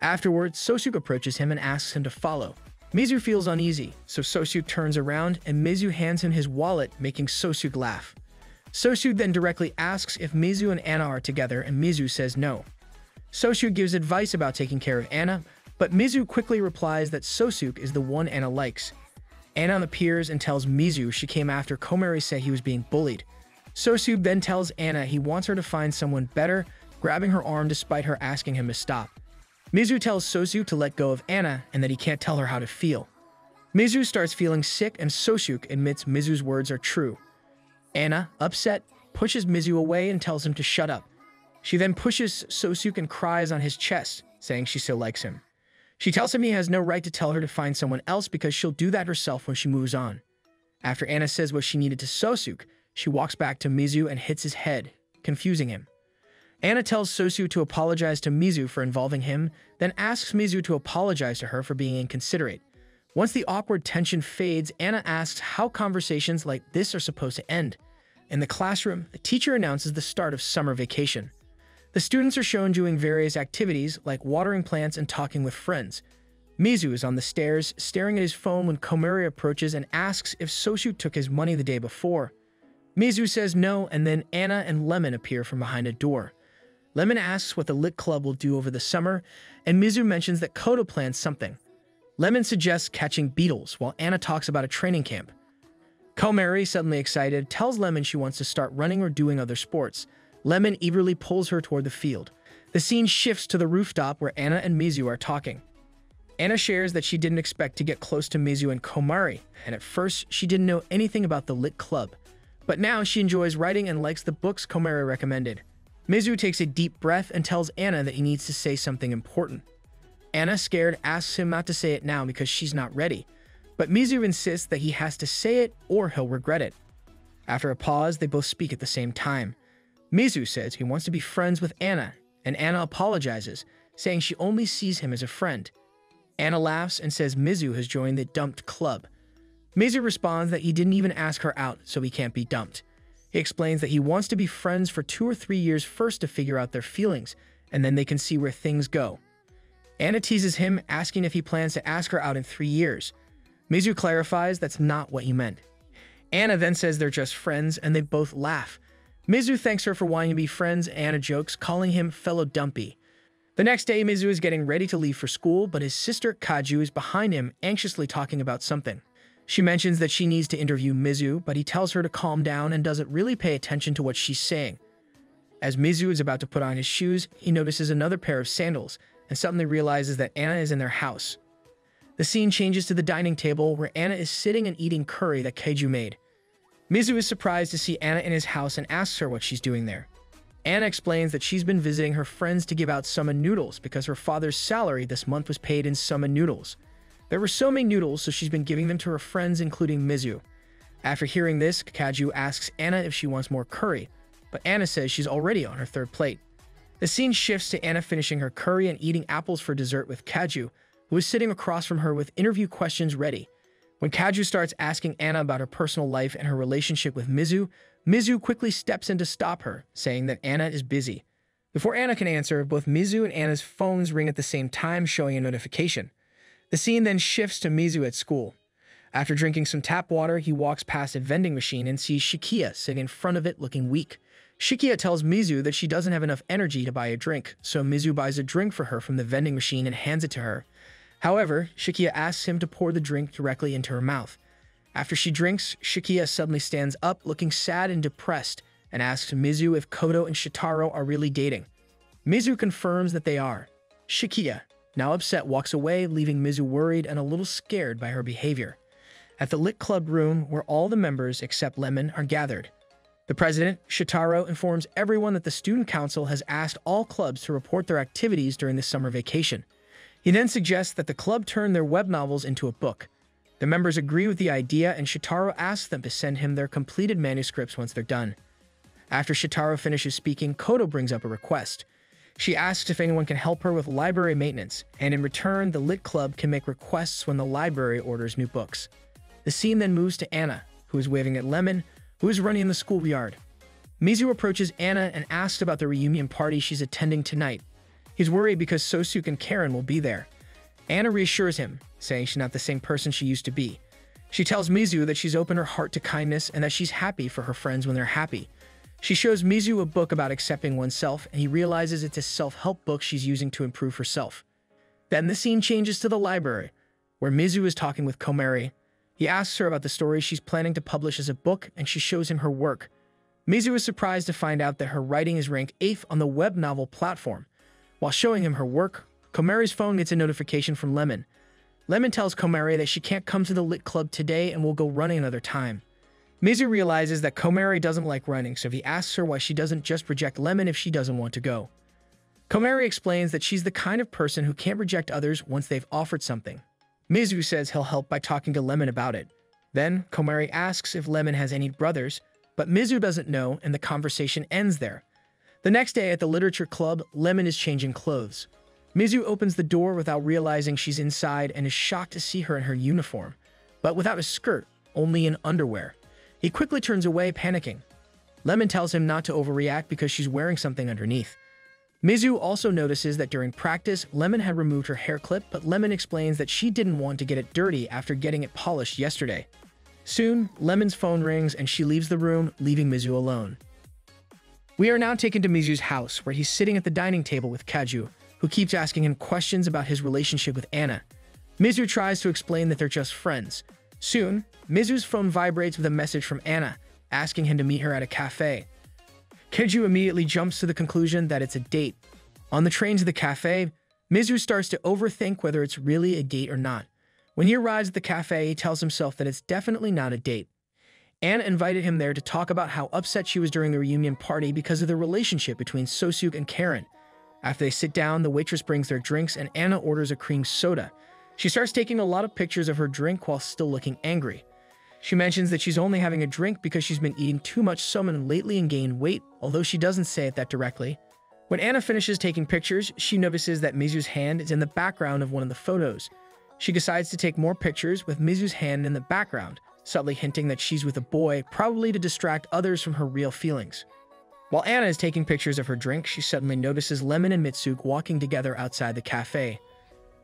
Afterwards, Sosuke approaches him and asks him to follow. Mizu feels uneasy, so Sosuke turns around and Mizu hands him his wallet, making Sosuke laugh. Sosuke then directly asks if Mizu and Anna are together, and Mizu says no. Sosuke gives advice about taking care of Anna, but Mizu quickly replies that Sosuke is the one Anna likes. Anna appears and tells Mizu she came after Komari said he was being bullied. Sosuke then tells Anna he wants her to find someone better, grabbing her arm despite her asking him to stop. Mizu tells Sosuke to let go of Anna and that he can't tell her how to feel. Mizu starts feeling sick and Sosuke admits Mizu's words are true. Anna, upset, pushes Mizu away and tells him to shut up. She then pushes Sosuke and cries on his chest, saying she still likes him. She tells him he has no right to tell her to find someone else because she'll do that herself when she moves on. After Anna says what she needed to Sosuke, she walks back to Mizu and hits his head, confusing him. Anna tells Sosuke to apologize to Mizu for involving him, then asks Mizu to apologize to her for being inconsiderate. Once the awkward tension fades, Anna asks how conversations like this are supposed to end. In the classroom, the teacher announces the start of summer vacation. The students are shown doing various activities like watering plants and talking with friends. Mizu is on the stairs, staring at his phone when Komari approaches and asks if Sosuke took his money the day before. Mizu says no, and then Anna and Lemon appear from behind a door. Lemon asks what the lit club will do over the summer, and Mizu mentions that Kodo plans something. Lemon suggests catching beetles, while Anna talks about a training camp. Komari, suddenly excited, tells Lemon she wants to start running or doing other sports. Lemon eagerly pulls her toward the field. The scene shifts to the rooftop where Anna and Mizu are talking. Anna shares that she didn't expect to get close to Mizu and Komari, and at first she didn't know anything about the lit club. But now she enjoys writing and likes the books Komari recommended. Mizu takes a deep breath and tells Anna that he needs to say something important. Anna, scared, asks him not to say it now because she's not ready, but Mizu insists that he has to say it or he'll regret it. After a pause, they both speak at the same time. Mizu says he wants to be friends with Anna, and Anna apologizes, saying she only sees him as a friend. Anna laughs and says Mizu has joined the dumped club. Mizu responds that he didn't even ask her out, so he can't be dumped. He explains that he wants to be friends for 2 or 3 years first to figure out their feelings, and then they can see where things go. Anna teases him, asking if he plans to ask her out in 3 years. Mizu clarifies that's not what he meant. Anna then says they're just friends, and they both laugh. Mizu thanks her for wanting to be friends. Anna jokes, calling him fellow dumpy. The next day, Mizu is getting ready to leave for school, but his sister Kaju is behind him, anxiously talking about something. She mentions that she needs to interview Mizu, but he tells her to calm down and doesn't really pay attention to what she's saying. As Mizu is about to put on his shoes, he notices another pair of sandals and suddenly realizes that Anna is in their house. The scene changes to the dining table where Anna is sitting and eating curry that Keiju made. Mizu is surprised to see Anna in his house and asks her what she's doing there. Anna explains that she's been visiting her friends to give out summon noodles because her father's salary this month was paid in summon noodles. There were so many noodles, so she's been giving them to her friends, including Mizu. After hearing this, Kaju asks Anna if she wants more curry, but Anna says she's already on her 3rd plate. The scene shifts to Anna finishing her curry and eating apples for dessert with Kaju, who is sitting across from her with interview questions ready. When Kaju starts asking Anna about her personal life and her relationship with Mizu, Mizu quickly steps in to stop her, saying that Anna is busy. Before Anna can answer, both Mizu and Anna's phones ring at the same time, showing a notification. The scene then shifts to Mizu at school. After drinking some tap water, he walks past a vending machine and sees Shikia sitting in front of it looking weak. Shikia tells Mizu that she doesn't have enough energy to buy a drink, so Mizu buys a drink for her from the vending machine and hands it to her. However, Shikia asks him to pour the drink directly into her mouth. After she drinks, Shikia suddenly stands up, looking sad and depressed, and asks Mizu if Kodo and Shitaro are really dating. Mizu confirms that they are. Shikia, now upset, walks away, leaving Mizu worried and a little scared by her behavior. At the Lit Club room, where all the members except Lemon are gathered, the president, Shitaro, informs everyone that the student council has asked all clubs to report their activities during the summer vacation. He then suggests that the club turn their web novels into a book. The members agree with the idea, and Shitaro asks them to send him their completed manuscripts once they're done. After Shitaro finishes speaking, Kodo brings up a request. She asks if anyone can help her with library maintenance, and in return, the Lit Club can make requests when the library orders new books. The scene then moves to Anna, who is waving at Lemon, who is running in the schoolyard. Mizu approaches Anna and asks about the reunion party she's attending tonight. He's worried because Sosuke and Karen will be there. Anna reassures him, saying she's not the same person she used to be. She tells Mizu that she's opened her heart to kindness and that she's happy for her friends when they're happy. She shows Mizu a book about accepting oneself, and he realizes it's a self-help book she's using to improve herself. Then the scene changes to the library, where Mizu is talking with Komari. He asks her about the story she's planning to publish as a book, and she shows him her work. Mizu is surprised to find out that her writing is ranked 8th on the web novel platform. While showing him her work, Komari's phone gets a notification from Lemon. Lemon tells Komari that she can't come to the Lit Club today and will go running another time. Mizu realizes that Komari doesn't like running, so he asks her why she doesn't just reject Lemon if she doesn't want to go. Komari explains that she's the kind of person who can't reject others once they've offered something. Mizu says he'll help by talking to Lemon about it. Then, Komari asks if Lemon has any brothers, but Mizu doesn't know, and the conversation ends there. The next day at the literature club, Lemon is changing clothes. Mizu opens the door without realizing she's inside and is shocked to see her in her uniform, but without a skirt, only in underwear. He quickly turns away, panicking. Lemon tells him not to overreact because she's wearing something underneath. Mizu also notices that during practice, Lemon had removed her hair clip, but Lemon explains that she didn't want to get it dirty after getting it polished yesterday. Soon, Lemon's phone rings and she leaves the room, leaving Mizu alone. We are now taken to Mizu's house, where he's sitting at the dining table with Kaju, who keeps asking him questions about his relationship with Anna. Mizu tries to explain that they're just friends. Soon, Mizu's phone vibrates with a message from Anna, asking him to meet her at a cafe. Kaju immediately jumps to the conclusion that it's a date. On the train to the cafe, Mizu starts to overthink whether it's really a date or not. When he arrives at the cafe, he tells himself that it's definitely not a date. Anna invited him there to talk about how upset she was during the reunion party because of the relationship between Sosuke and Karen. After they sit down, the waitress brings their drinks and Anna orders a cream soda. She starts taking a lot of pictures of her drink while still looking angry. She mentions that she's only having a drink because she's been eating too much salmon lately and gained weight, although she doesn't say it that directly. When Anna finishes taking pictures, she notices that Mizu's hand is in the background of one of the photos. She decides to take more pictures with Mizu's hand in the background, subtly hinting that she's with a boy, probably to distract others from her real feelings. While Anna is taking pictures of her drink, she suddenly notices Lemon and Mitsuke walking together outside the cafe.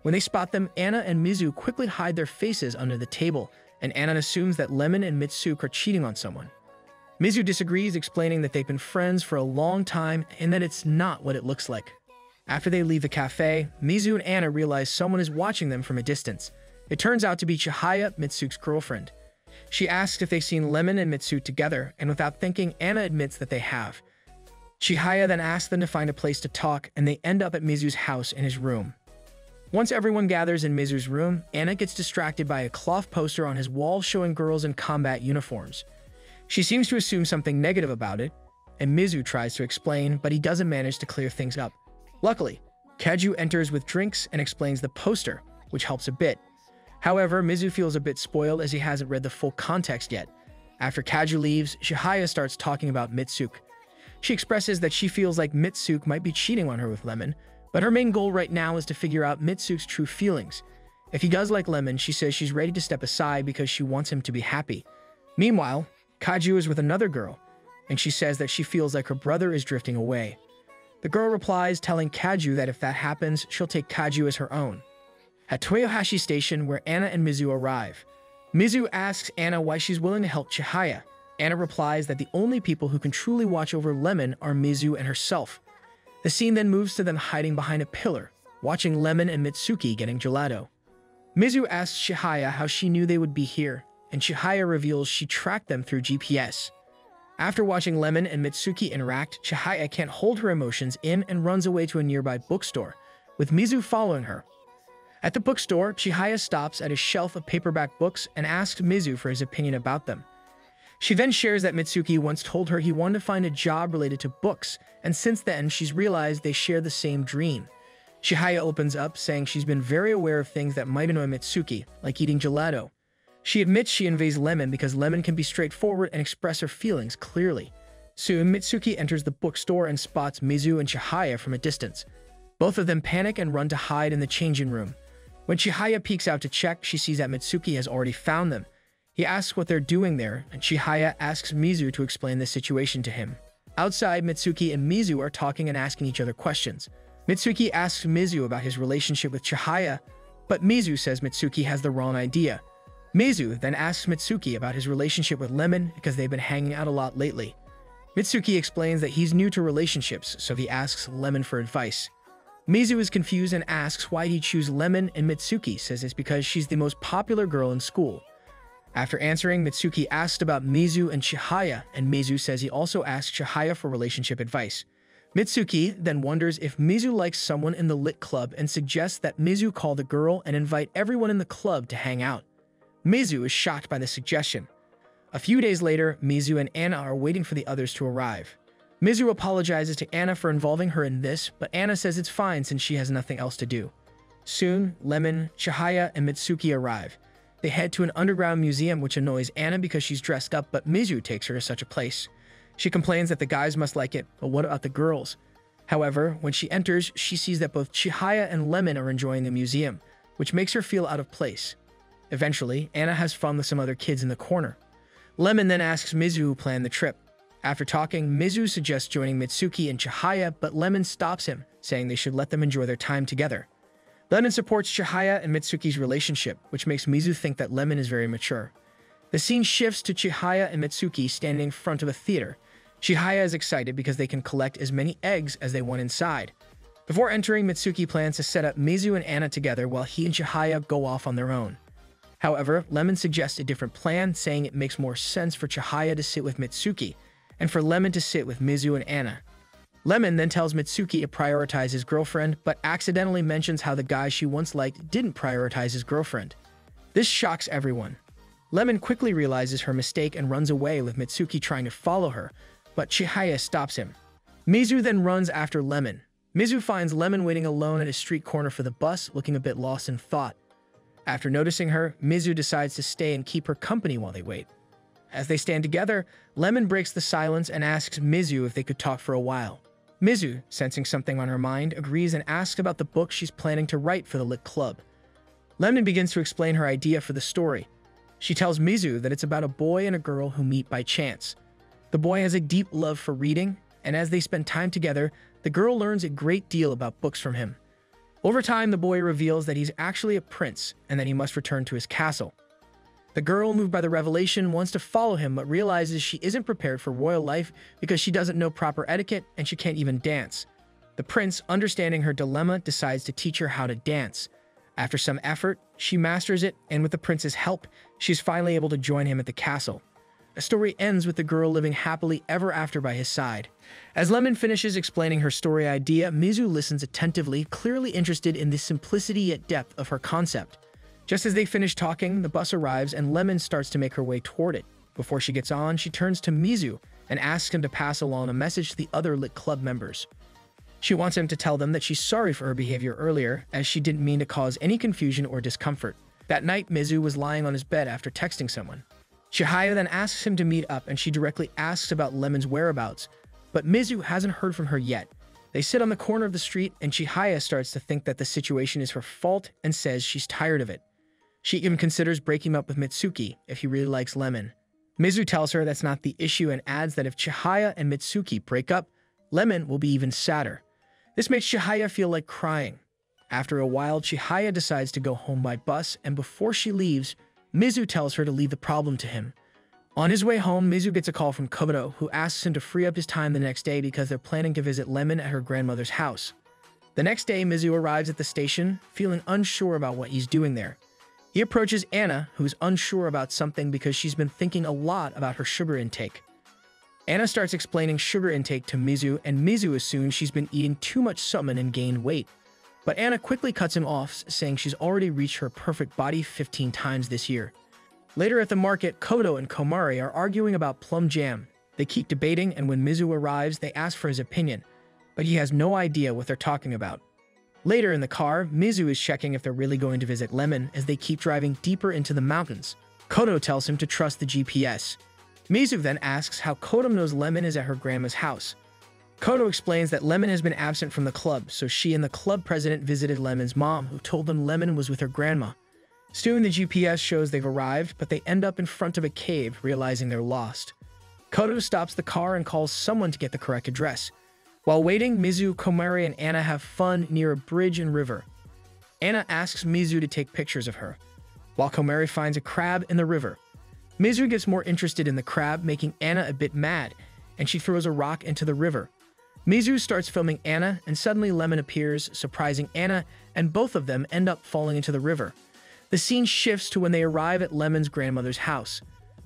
When they spot them, Anna and Mizu quickly hide their faces under the table, and Anna assumes that Lemon and Mitsuke are cheating on someone. Mizu disagrees, explaining that they've been friends for a long time and that it's not what it looks like. After they leave the cafe, Mizu and Anna realize someone is watching them from a distance. It turns out to be Chihaya, Mitsuke's girlfriend. She asks if they've seen Lemon and Mitsuke together, and without thinking, Anna admits that they have. Chihaya then asks them to find a place to talk, and they end up at Mizu's house in his room. Once everyone gathers in Mizu's room, Anna gets distracted by a cloth poster on his wall showing girls in combat uniforms. She seems to assume something negative about it, and Mizu tries to explain, but he doesn't manage to clear things up. Luckily, Kaju enters with drinks and explains the poster, which helps a bit. However, Mizu feels a bit spoiled as he hasn't read the full context yet. After Kaju leaves, Chihaya starts talking about Mitsuke. She expresses that she feels like Mitsuke might be cheating on her with Lemon, but her main goal right now is to figure out Mitsuke's true feelings. If he does like Lemon, she says she's ready to step aside because she wants him to be happy. Meanwhile, Kaju is with another girl, and she says that she feels like her brother is drifting away. The girl replies, telling Kaju that if that happens, she'll take Kaju as her own. At Toyohashi Station, where Anna and Mizu arrive, Mizu asks Anna why she's willing to help Chihaya. Anna replies that the only people who can truly watch over Lemon are Mizu and herself. The scene then moves to them hiding behind a pillar, watching Lemon and Mitsuki getting gelato. Mizu asks Chihaya how she knew they would be here, and Chihaya reveals she tracked them through GPS. After watching Lemon and Mitsuki interact, Chihaya can't hold her emotions in and runs away to a nearby bookstore, with Mizu following her. At the bookstore, Chihaya stops at a shelf of paperback books and asks Mizu for his opinion about them. She then shares that Mitsuki once told her he wanted to find a job related to books, and since then she's realized they share the same dream. Chihaya opens up, saying she's been very aware of things that might annoy Mitsuki, like eating gelato. She admits she envies Lemon because Lemon can be straightforward and express her feelings clearly. Soon, Mitsuki enters the bookstore and spots Mizu and Chihaya from a distance. Both of them panic and run to hide in the changing room. When Chihaya peeks out to check, she sees that Mitsuki has already found them. He asks what they're doing there, and Chihaya asks Mizu to explain the situation to him. Outside, Mitsuki and Mizu are talking and asking each other questions. Mitsuki asks Mizu about his relationship with Chihaya, but Mizu says Mitsuki has the wrong idea. Mizu then asks Mitsuki about his relationship with Lemon because they've been hanging out a lot lately. Mitsuki explains that he's new to relationships, so he asks Lemon for advice. Mizu is confused and asks why he'd choose Lemon, and Mitsuki says it's because she's the most popular girl in school. After answering, Mitsuki asks about Mizu and Chihaya, and Mizu says he also asked Chihaya for relationship advice. Mitsuki then wonders if Mizu likes someone in the lit club and suggests that Mizu call the girl and invite everyone in the club to hang out. Mizu is shocked by the suggestion. A few days later, Mizu and Anna are waiting for the others to arrive. Mizu apologizes to Anna for involving her in this, but Anna says it's fine since she has nothing else to do. Soon, Lemon, Chihaya, and Mitsuki arrive. They head to an underground museum, which annoys Anna because she's dressed up, but Mizu takes her to such a place. She complains that the guys must like it, but what about the girls? However, when she enters, she sees that both Chihaya and Lemon are enjoying the museum, which makes her feel out of place. Eventually, Anna has fun with some other kids in the corner. Lemon then asks Mizu who planned the trip. After talking, Mizu suggests joining Mitsuki and Chihaya, but Lemon stops him, saying they should let them enjoy their time together. Lemon supports Chihaya and Mitsuki's relationship, which makes Mizu think that Lemon is very mature. The scene shifts to Chihaya and Mitsuki standing in front of a theater. Chihaya is excited because they can collect as many eggs as they want inside. Before entering, Mitsuki plans to set up Mizu and Anna together while he and Chihaya go off on their own. However, Lemon suggests a different plan, saying it makes more sense for Chihaya to sit with Mitsuki, and for Lemon to sit with Mizu and Anna. Lemon then tells Mitsuki to prioritize his girlfriend, but accidentally mentions how the guy she once liked didn't prioritize his girlfriend. This shocks everyone. Lemon quickly realizes her mistake and runs away with Mitsuki trying to follow her, but Chihaya stops him. Mizu then runs after Lemon. Mizu finds Lemon waiting alone at a street corner for the bus, looking a bit lost in thought. After noticing her, Mizu decides to stay and keep her company while they wait. As they stand together, Lemon breaks the silence and asks Mizu if they could talk for a while. Mizu, sensing something on her mind, agrees and asks about the book she's planning to write for the lit club. Lemon begins to explain her idea for the story. She tells Mizu that it's about a boy and a girl who meet by chance. The boy has a deep love for reading, and as they spend time together, the girl learns a great deal about books from him. Over time, the boy reveals that he's actually a prince and that he must return to his castle. The girl, moved by the revelation, wants to follow him but realizes she isn't prepared for royal life because she doesn't know proper etiquette and she can't even dance. The prince, understanding her dilemma, decides to teach her how to dance. After some effort, she masters it, and with the prince's help, she's finally able to join him at the castle. The story ends with the girl living happily ever after by his side. As Lemon finishes explaining her story idea, Mizu listens attentively, clearly interested in the simplicity yet depth of her concept. Just as they finish talking, the bus arrives and Lemon starts to make her way toward it. Before she gets on, she turns to Mizu and asks him to pass along a message to the other lit club members. She wants him to tell them that she's sorry for her behavior earlier, as she didn't mean to cause any confusion or discomfort. That night, Mizu was lying on his bed after texting someone. Chihaya then asks him to meet up, and she directly asks about Lemon's whereabouts, but Mizu hasn't heard from her yet. They sit on the corner of the street, and Chihaya starts to think that the situation is her fault and says she's tired of it. She even considers breaking up with Mitsuki if he really likes Lemon. Mizu tells her that's not the issue and adds that if Chihaya and Mitsuki break up, Lemon will be even sadder. This makes Chihaya feel like crying. After a while, Chihaya decides to go home by bus, and before she leaves, Mizu tells her to leave the problem to him. On his way home, Mizu gets a call from Kobato, who asks him to free up his time the next day because they're planning to visit Lemon at her grandmother's house. The next day, Mizu arrives at the station, feeling unsure about what he's doing there. He approaches Anna, who's unsure about something because she's been thinking a lot about her sugar intake. Anna starts explaining sugar intake to Mizu, and Mizu assumes she's been eating too much salmon and gained weight. But Anna quickly cuts him off, saying she's already reached her perfect body 15 times this year. Later at the market, Kodo and Komari are arguing about plum jam. They keep debating, and when Mizu arrives, they ask for his opinion, but he has no idea what they're talking about. Later in the car, Mizu is checking if they're really going to visit Lemon as they keep driving deeper into the mountains. Kodo tells him to trust the GPS. Mizu then asks how Kodo knows Lemon is at her grandma's house. Kodo explains that Lemon has been absent from the club, so she and the club president visited Lemon's mom, who told them Lemon was with her grandma. Soon the GPS shows they've arrived, but they end up in front of a cave, realizing they're lost. Kodo stops the car and calls someone to get the correct address. While waiting, Mizu, Komari, and Anna have fun near a bridge and river. Anna asks Mizu to take pictures of her, while Komari finds a crab in the river. Mizu gets more interested in the crab, making Anna a bit mad, and she throws a rock into the river. Mizu starts filming Anna, and suddenly Lemon appears, surprising Anna, and both of them end up falling into the river. The scene shifts to when they arrive at Lemon's grandmother's house.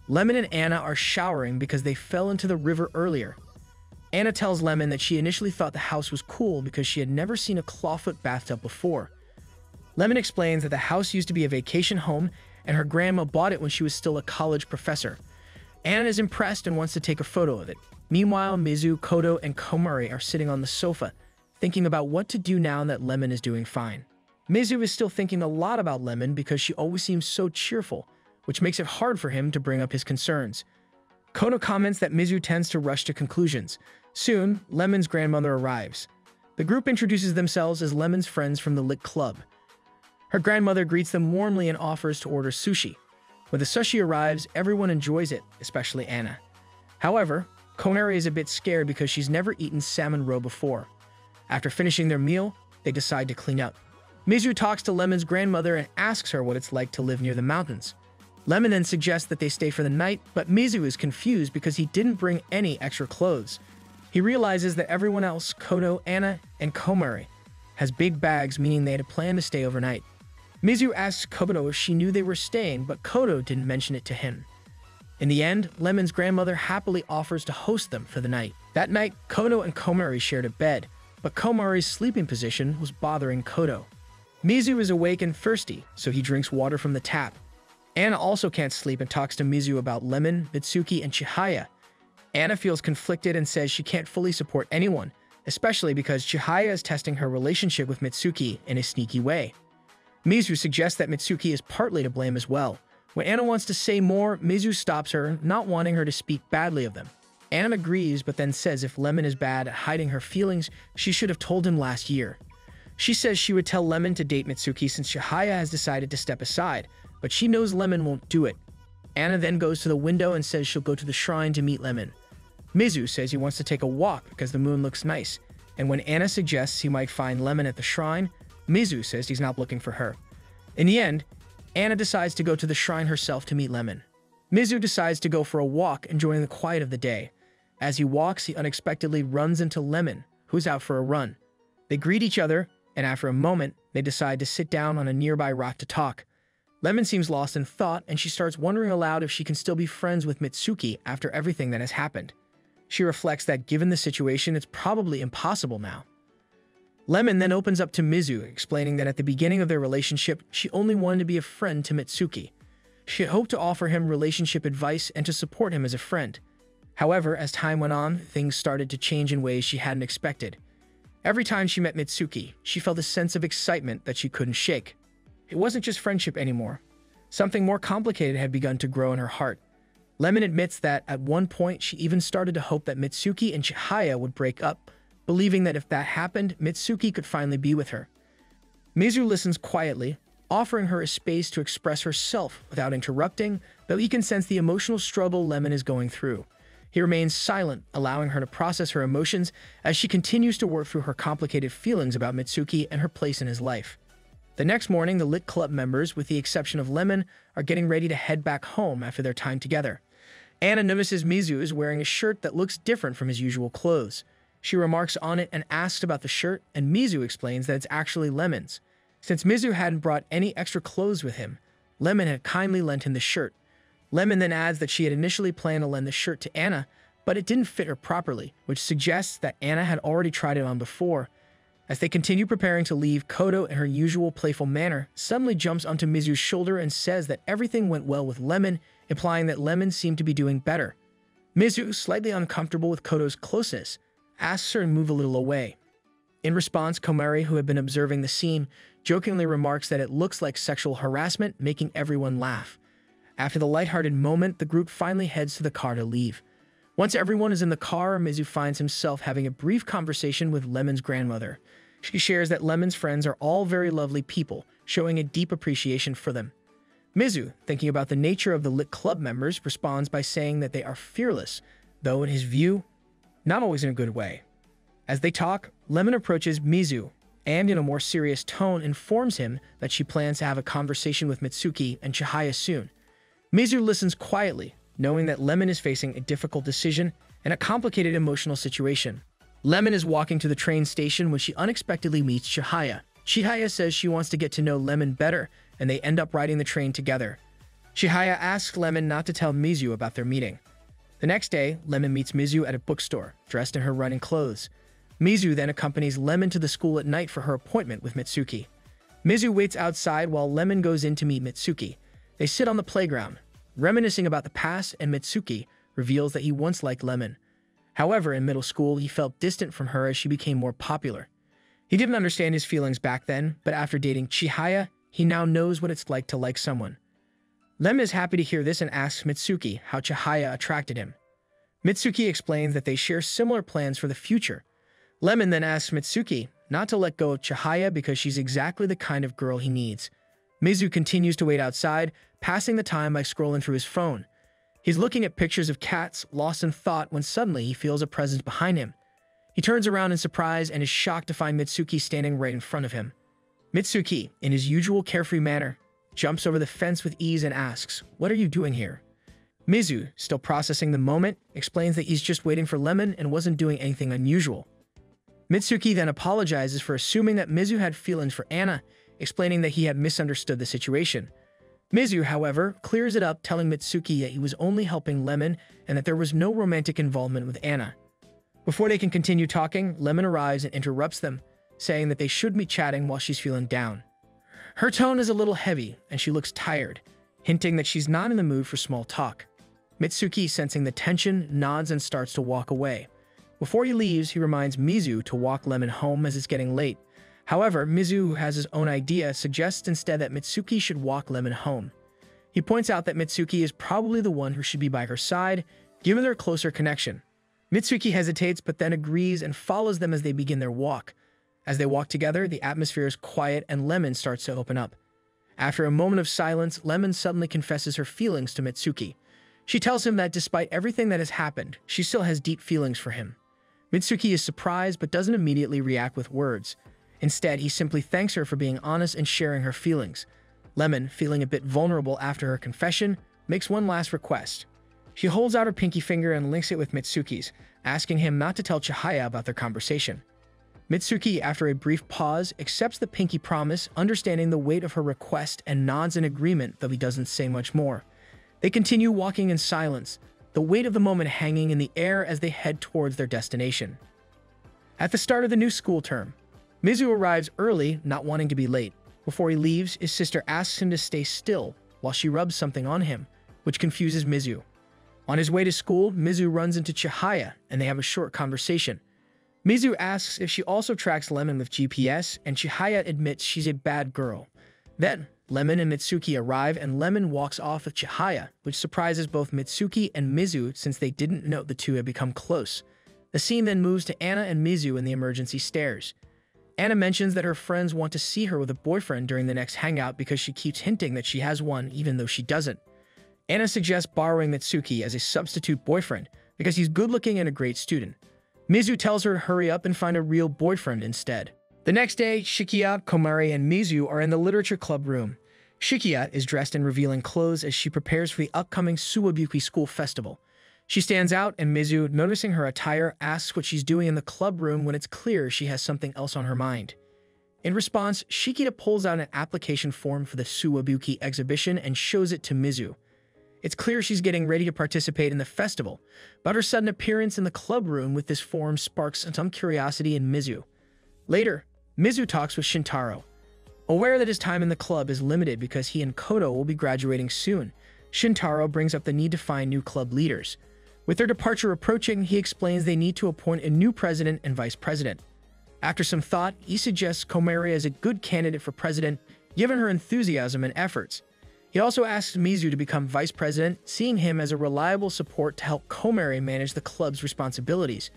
Lemon and Anna are showering because they fell into the river earlier. Anna tells Lemon that she initially thought the house was cool because she had never seen a clawfoot bathtub before. Lemon explains that the house used to be a vacation home and her grandma bought it when she was still a college professor. Anna is impressed and wants to take a photo of it. Meanwhile, Mizu, Kodo, and Komari are sitting on the sofa, thinking about what to do now that Lemon is doing fine. Mizu is still thinking a lot about Lemon because she always seems so cheerful, which makes it hard for him to bring up his concerns. Kodo comments that Mizu tends to rush to conclusions. Soon, Lemon's grandmother arrives. The group introduces themselves as Lemon's friends from the Lit Club. Her grandmother greets them warmly and offers to order sushi. When the sushi arrives, everyone enjoys it, especially Anna. However, Komari is a bit scared because she's never eaten salmon roe before. After finishing their meal, they decide to clean up. Mizu talks to Lemon's grandmother and asks her what it's like to live near the mountains. Lemon then suggests that they stay for the night, but Mizu is confused because he didn't bring any extra clothes. He realizes that everyone else, Kodo, Anna, and Komari, has big bags, meaning they had a plan to stay overnight. Mizu asks Kobato if she knew they were staying, but Kodo didn't mention it to him. In the end, Lemon's grandmother happily offers to host them for the night. That night, Kodo and Komari shared a bed, but Komari's sleeping position was bothering Kodo. Mizu is awake and thirsty, so he drinks water from the tap. Anna also can't sleep and talks to Mizu about Lemon, Mitsuki, and Chihaya. Anna feels conflicted and says she can't fully support anyone, especially because Chihaya is testing her relationship with Mitsuki in a sneaky way. Mizu suggests that Mitsuki is partly to blame as well. When Anna wants to say more, Mizu stops her, not wanting her to speak badly of them. Anna agrees, but then says if Lemon is bad at hiding her feelings, she should have told him last year. She says she would tell Lemon to date Mitsuki since Chihaya has decided to step aside, but she knows Lemon won't do it. Anna then goes to the window and says she'll go to the shrine to meet Lemon. Mizu says he wants to take a walk because the moon looks nice, and when Anna suggests he might find Lemon at the shrine, Mizu says he's not looking for her. In the end, Anna decides to go to the shrine herself to meet Lemon. Mizu decides to go for a walk, enjoying the quiet of the day. As he walks, he unexpectedly runs into Lemon, who's out for a run. They greet each other, and after a moment, they decide to sit down on a nearby rock to talk. Lemon seems lost in thought, and she starts wondering aloud if she can still be friends with Mitsuki after everything that has happened. She reflects that given the situation, it's probably impossible now. Lemon then opens up to Mizu, explaining that at the beginning of their relationship, she only wanted to be a friend to Mitsuki. She had hoped to offer him relationship advice and to support him as a friend. However, as time went on, things started to change in ways she hadn't expected. Every time she met Mitsuki, she felt a sense of excitement that she couldn't shake. It wasn't just friendship anymore. Something more complicated had begun to grow in her heart. Lemon admits that at one point she even started to hope that Mitsuki and Chihaya would break up, believing that if that happened, Mitsuki could finally be with her. Mizu listens quietly, offering her a space to express herself without interrupting, though he can sense the emotional struggle Lemon is going through. He remains silent, allowing her to process her emotions as she continues to work through her complicated feelings about Mitsuki and her place in his life. The next morning, the Lit Club members, with the exception of Lemon, are getting ready to head back home after their time together. Anna notices Mizu is wearing a shirt that looks different from his usual clothes. She remarks on it and asks about the shirt, and Mizu explains that it's actually Lemon's. Since Mizu hadn't brought any extra clothes with him, Lemon had kindly lent him the shirt. Lemon then adds that she had initially planned to lend the shirt to Anna, but it didn't fit her properly, which suggests that Anna had already tried it on before. As they continue preparing to leave, Kodo, in her usual playful manner, suddenly jumps onto Mizu's shoulder and says that everything went well with Lemon, implying that Lemon seemed to be doing better. Mizu, slightly uncomfortable with Kodo's closeness, asks her to move a little away. In response, Komari, who had been observing the scene, jokingly remarks that it looks like sexual harassment, making everyone laugh. After the lighthearted moment, the group finally heads to the car to leave. Once everyone is in the car, Mizu finds himself having a brief conversation with Lemon's grandmother. She shares that Lemon's friends are all very lovely people, showing a deep appreciation for them. Mizu, thinking about the nature of the lit club members, responds by saying that they are fearless, though in his view, not always in a good way. As they talk, Lemon approaches Mizu, and in a more serious tone informs him that she plans to have a conversation with Mitsuki and Chihaya soon. Mizu listens quietly, knowing that Lemon is facing a difficult decision and a complicated emotional situation. Lemon is walking to the train station when she unexpectedly meets Chihaya. Chihaya says she wants to get to know Lemon better, and they end up riding the train together. Chihaya asks Lemon not to tell Mizu about their meeting. The next day, Lemon meets Mizu at a bookstore, dressed in her running clothes. Mizu then accompanies Lemon to the school at night for her appointment with Mitsuki. Mizu waits outside while Lemon goes in to meet Mitsuki. They sit on the playground, reminiscing about the past, and Mitsuki reveals that he once liked Lemon. However, in middle school, he felt distant from her as she became more popular. He didn't understand his feelings back then, but after dating Chihaya, he now knows what it's like to like someone. Lemon is happy to hear this and asks Mitsuki how Chihaya attracted him. Mitsuki explains that they share similar plans for the future. Lemon then asks Mitsuki not to let go of Chihaya because she's exactly the kind of girl he needs. Mizu continues to wait outside, passing the time by scrolling through his phone. He's looking at pictures of cats, lost in thought, when suddenly he feels a presence behind him. He turns around in surprise and is shocked to find Mitsuki standing right in front of him. Mitsuki, in his usual carefree manner, jumps over the fence with ease and asks, "What are you doing here?" Mizu, still processing the moment, explains that he's just waiting for Lemon and wasn't doing anything unusual. Mitsuki then apologizes for assuming that Mizu had feelings for Anna, explaining that he had misunderstood the situation. Mizu, however, clears it up, telling Mitsuki that he was only helping Lemon and that there was no romantic involvement with Anna. Before they can continue talking, Lemon arrives and interrupts them, saying that they should be chatting while she's feeling down. Her tone is a little heavy, and she looks tired, hinting that she's not in the mood for small talk. Mitsuki, sensing the tension, nods and starts to walk away. Before he leaves, he reminds Mizu to walk Lemon home as it's getting late. However, Mizu, who has his own idea, suggests instead that Mitsuki should walk Lemon home. He points out that Mitsuki is probably the one who should be by her side, given their closer connection. Mitsuki hesitates but then agrees and follows them as they begin their walk. As they walk together, the atmosphere is quiet and Lemon starts to open up. After a moment of silence, Lemon suddenly confesses her feelings to Mitsuki. She tells him that despite everything that has happened, she still has deep feelings for him. Mitsuki is surprised but doesn't immediately react with words. Instead, he simply thanks her for being honest and sharing her feelings. Lemon, feeling a bit vulnerable after her confession, makes one last request. She holds out her pinky finger and links it with Mitsuki's, asking him not to tell Chihaya about their conversation. Mitsuki, after a brief pause, accepts the pinky promise, understanding the weight of her request, and nods in agreement, though he doesn't say much more. They continue walking in silence, the weight of the moment hanging in the air as they head towards their destination. At the start of the new school term, Mizu arrives early, not wanting to be late. Before he leaves, his sister asks him to stay still while she rubs something on him, which confuses Mizu. On his way to school, Mizu runs into Chihaya, and they have a short conversation. Mizu asks if she also tracks Lemon with GPS, and Chihaya admits she's a bad girl. Then, Lemon and Mitsuki arrive, and Lemon walks off with Chihaya, which surprises both Mitsuki and Mizu since they didn't know the two had become close. The scene then moves to Anna and Mizu in the emergency stairs. Anna mentions that her friends want to see her with a boyfriend during the next hangout because she keeps hinting that she has one even though she doesn't. Anna suggests borrowing Mitsuki as a substitute boyfriend because he's good-looking and a great student. Mizu tells her to hurry up and find a real boyfriend instead. The next day, Shikiya, Komari, and Mizu are in the literature club room. Shikiya is dressed in revealing clothes as she prepares for the upcoming Suwabuki School Festival. She stands out, and Mizu, noticing her attire, asks what she's doing in the club room when it's clear she has something else on her mind. In response, Shikita pulls out an application form for the Suwabuki exhibition and shows it to Mizu. It's clear she's getting ready to participate in the festival, but her sudden appearance in the club room with this form sparks some curiosity in Mizu. Later, Mizu talks with Shintaro. Aware that his time in the club is limited because he and Kodo will be graduating soon, Shintaro brings up the need to find new club leaders. With their departure approaching, he explains they need to appoint a new president and vice president. After some thought, he suggests Komari as a good candidate for president, given her enthusiasm and efforts. He also asks Mizu to become vice president, seeing him as a reliable support to help Komari manage the club's responsibilities.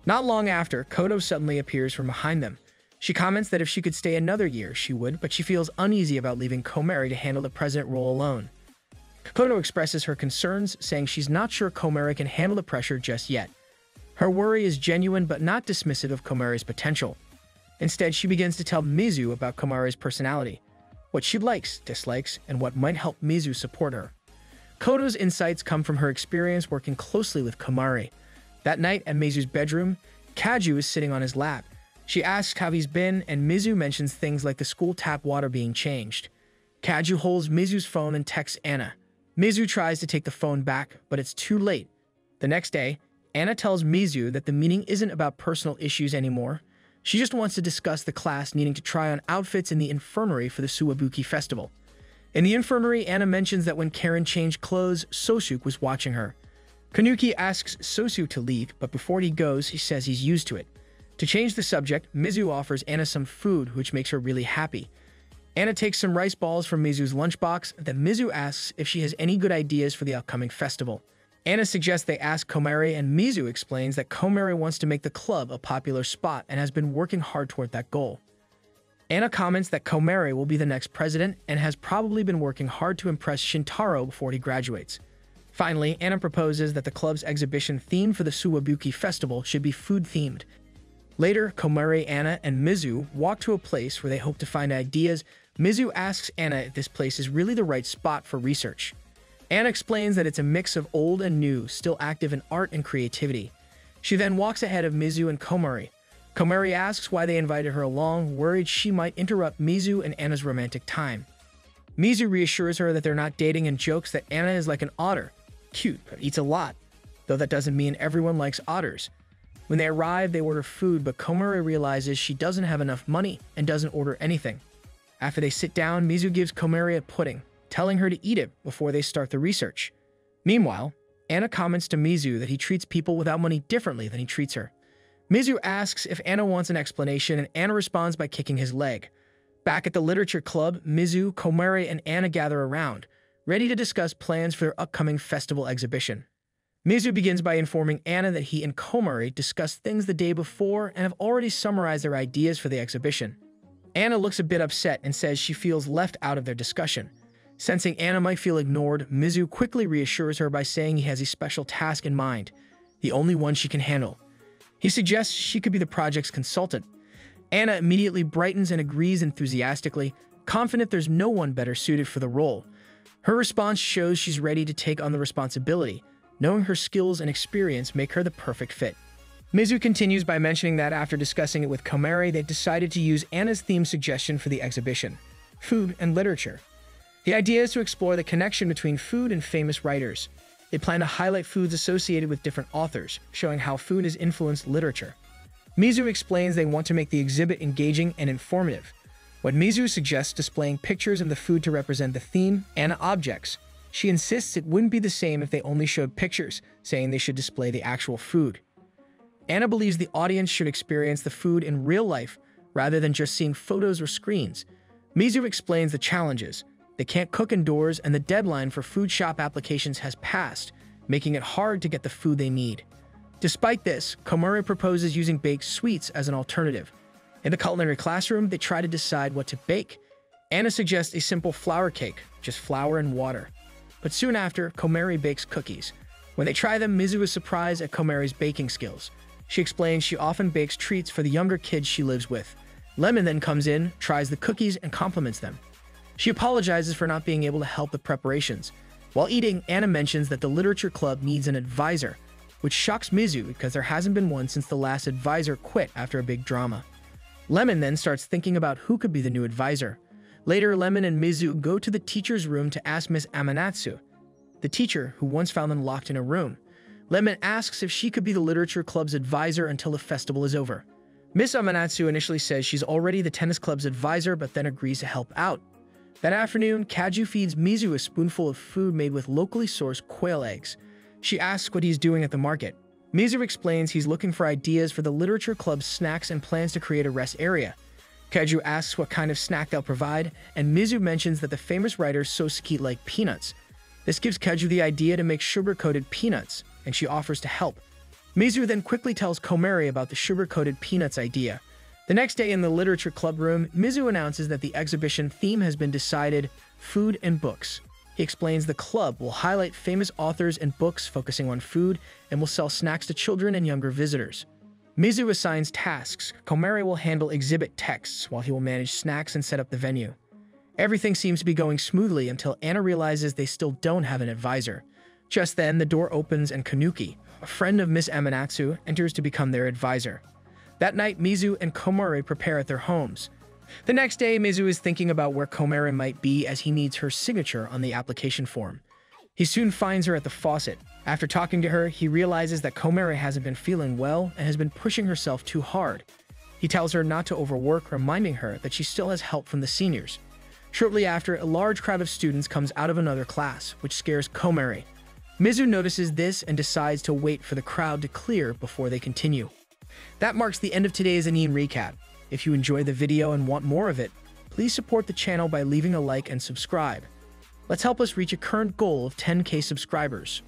Not long after, Kodo suddenly appears from behind them. She comments that if she could stay another year, she would, but she feels uneasy about leaving Komari to handle the president role alone. Kodo expresses her concerns, saying she's not sure Komari can handle the pressure just yet. Her worry is genuine but not dismissive of Komari's potential. Instead, she begins to tell Mizu about Komari's personality, what she likes, dislikes, and what might help Mizu support her. Kodo's insights come from her experience working closely with Komari. That night at Mizu's bedroom, Kaju is sitting on his lap. She asks how he's been, and Mizu mentions things like the school tap water being changed. Kaju holds Mizu's phone and texts Anna. Mizu tries to take the phone back, but it's too late. The next day, Anna tells Mizu that the meeting isn't about personal issues anymore. She just wants to discuss the class needing to try on outfits in the infirmary for the Suwabuki festival. In the infirmary, Anna mentions that when Karen changed clothes, Sosuke was watching her. Kanuki asks Sosuke to leave, but before he goes, he says he's used to it. To change the subject, Mizu offers Anna some food, which makes her really happy. Anna takes some rice balls from Mizu's lunchbox, then Mizu asks if she has any good ideas for the upcoming festival. Anna suggests they ask Komari, and Mizu explains that Komari wants to make the club a popular spot and has been working hard toward that goal. Anna comments that Komari will be the next president and has probably been working hard to impress Shintaro before he graduates. Finally, Anna proposes that the club's exhibition theme for the Suwabuki festival should be food-themed. Later, Komari, Anna, and Mizu walk to a place where they hope to find ideas. Mizu asks Anna if this place is really the right spot for research. Anna explains that it's a mix of old and new, still active in art and creativity. She then walks ahead of Mizu and Komari. Komari asks why they invited her along, worried she might interrupt Mizu and Anna's romantic time. Mizu reassures her that they're not dating and jokes that Anna is like an otter, cute, but eats a lot, though that doesn't mean everyone likes otters. When they arrive, they order food, but Komari realizes she doesn't have enough money and doesn't order anything. After they sit down, Mizu gives Komari a pudding, telling her to eat it before they start the research. Meanwhile, Anna comments to Mizu that he treats people without money differently than he treats her. Mizu asks if Anna wants an explanation, and Anna responds by kicking his leg. Back at the literature club, Mizu, Komari, and Anna gather around, ready to discuss plans for their upcoming festival exhibition. Mizu begins by informing Anna that he and Komari discussed things the day before and have already summarized their ideas for the exhibition. Anna looks a bit upset and says she feels left out of their discussion. Sensing Anna might feel ignored, Mizu quickly reassures her by saying he has a special task in mind, the only one she can handle. He suggests she could be the project's consultant. Anna immediately brightens and agrees enthusiastically, confident there's no one better suited for the role. Her response shows she's ready to take on the responsibility, knowing her skills and experience make her the perfect fit. Mizu continues by mentioning that after discussing it with Komari, they decided to use Anna's theme suggestion for the exhibition: food and literature. The idea is to explore the connection between food and famous writers. They plan to highlight foods associated with different authors, showing how food has influenced literature. Mizu explains they want to make the exhibit engaging and informative. When Mizu suggests displaying pictures of the food to represent the theme, Anna objects. She insists it wouldn't be the same if they only showed pictures, saying they should display the actual food. Anna believes the audience should experience the food in real life rather than just seeing photos or screens. Mizu explains the challenges. They can't cook indoors, and the deadline for food shop applications has passed, making it hard to get the food they need. Despite this, Komari proposes using baked sweets as an alternative. In the culinary classroom, they try to decide what to bake. Anna suggests a simple flour cake, just flour and water. But soon after, Komari bakes cookies. When they try them, Mizu is surprised at Komari's baking skills. She explains she often bakes treats for the younger kids she lives with. Lemon then comes in, tries the cookies, and compliments them. She apologizes for not being able to help with preparations. While eating, Anna mentions that the literature club needs an advisor, which shocks Mizu because there hasn't been one since the last advisor quit after a big drama. Lemon then starts thinking about who could be the new advisor. Later, Lemon and Mizu go to the teacher's room to ask Miss Amanatsu, the teacher who once found them locked in a room. Lemon asks if she could be the literature club's advisor until the festival is over. Miss Amanatsu initially says she's already the tennis club's advisor, but then agrees to help out. That afternoon, Kaju feeds Mizu a spoonful of food made with locally sourced quail eggs. She asks what he's doing at the market. Mizu explains he's looking for ideas for the literature club's snacks and plans to create a rest area. Kaju asks what kind of snack they'll provide, and Mizu mentions that the famous writer Sosuke liked peanuts. This gives Kaju the idea to make sugar-coated peanuts, and she offers to help. Mizu then quickly tells Komari about the sugar-coated peanuts idea. The next day in the literature club room, Mizu announces that the exhibition theme has been decided: food and books. He explains the club will highlight famous authors and books focusing on food and will sell snacks to children and younger visitors. Mizu assigns tasks. Komari will handle exhibit texts while he will manage snacks and set up the venue. Everything seems to be going smoothly until Anna realizes they still don't have an advisor. Just then, the door opens and Kanuki, a friend of Miss Amanatsu, enters to become their advisor. That night, Mizu and Komari prepare at their homes. The next day, Mizu is thinking about where Komari might be as he needs her signature on the application form. He soon finds her at the faucet. After talking to her, he realizes that Komari hasn't been feeling well and has been pushing herself too hard. He tells her not to overwork, reminding her that she still has help from the seniors. Shortly after, a large crowd of students comes out of another class, which scares Komari. Mizu notices this and decides to wait for the crowd to clear before they continue. That marks the end of today's anime recap. If you enjoyed the video and want more of it, please support the channel by leaving a like and subscribe. Let's help us reach a current goal of 10K subscribers.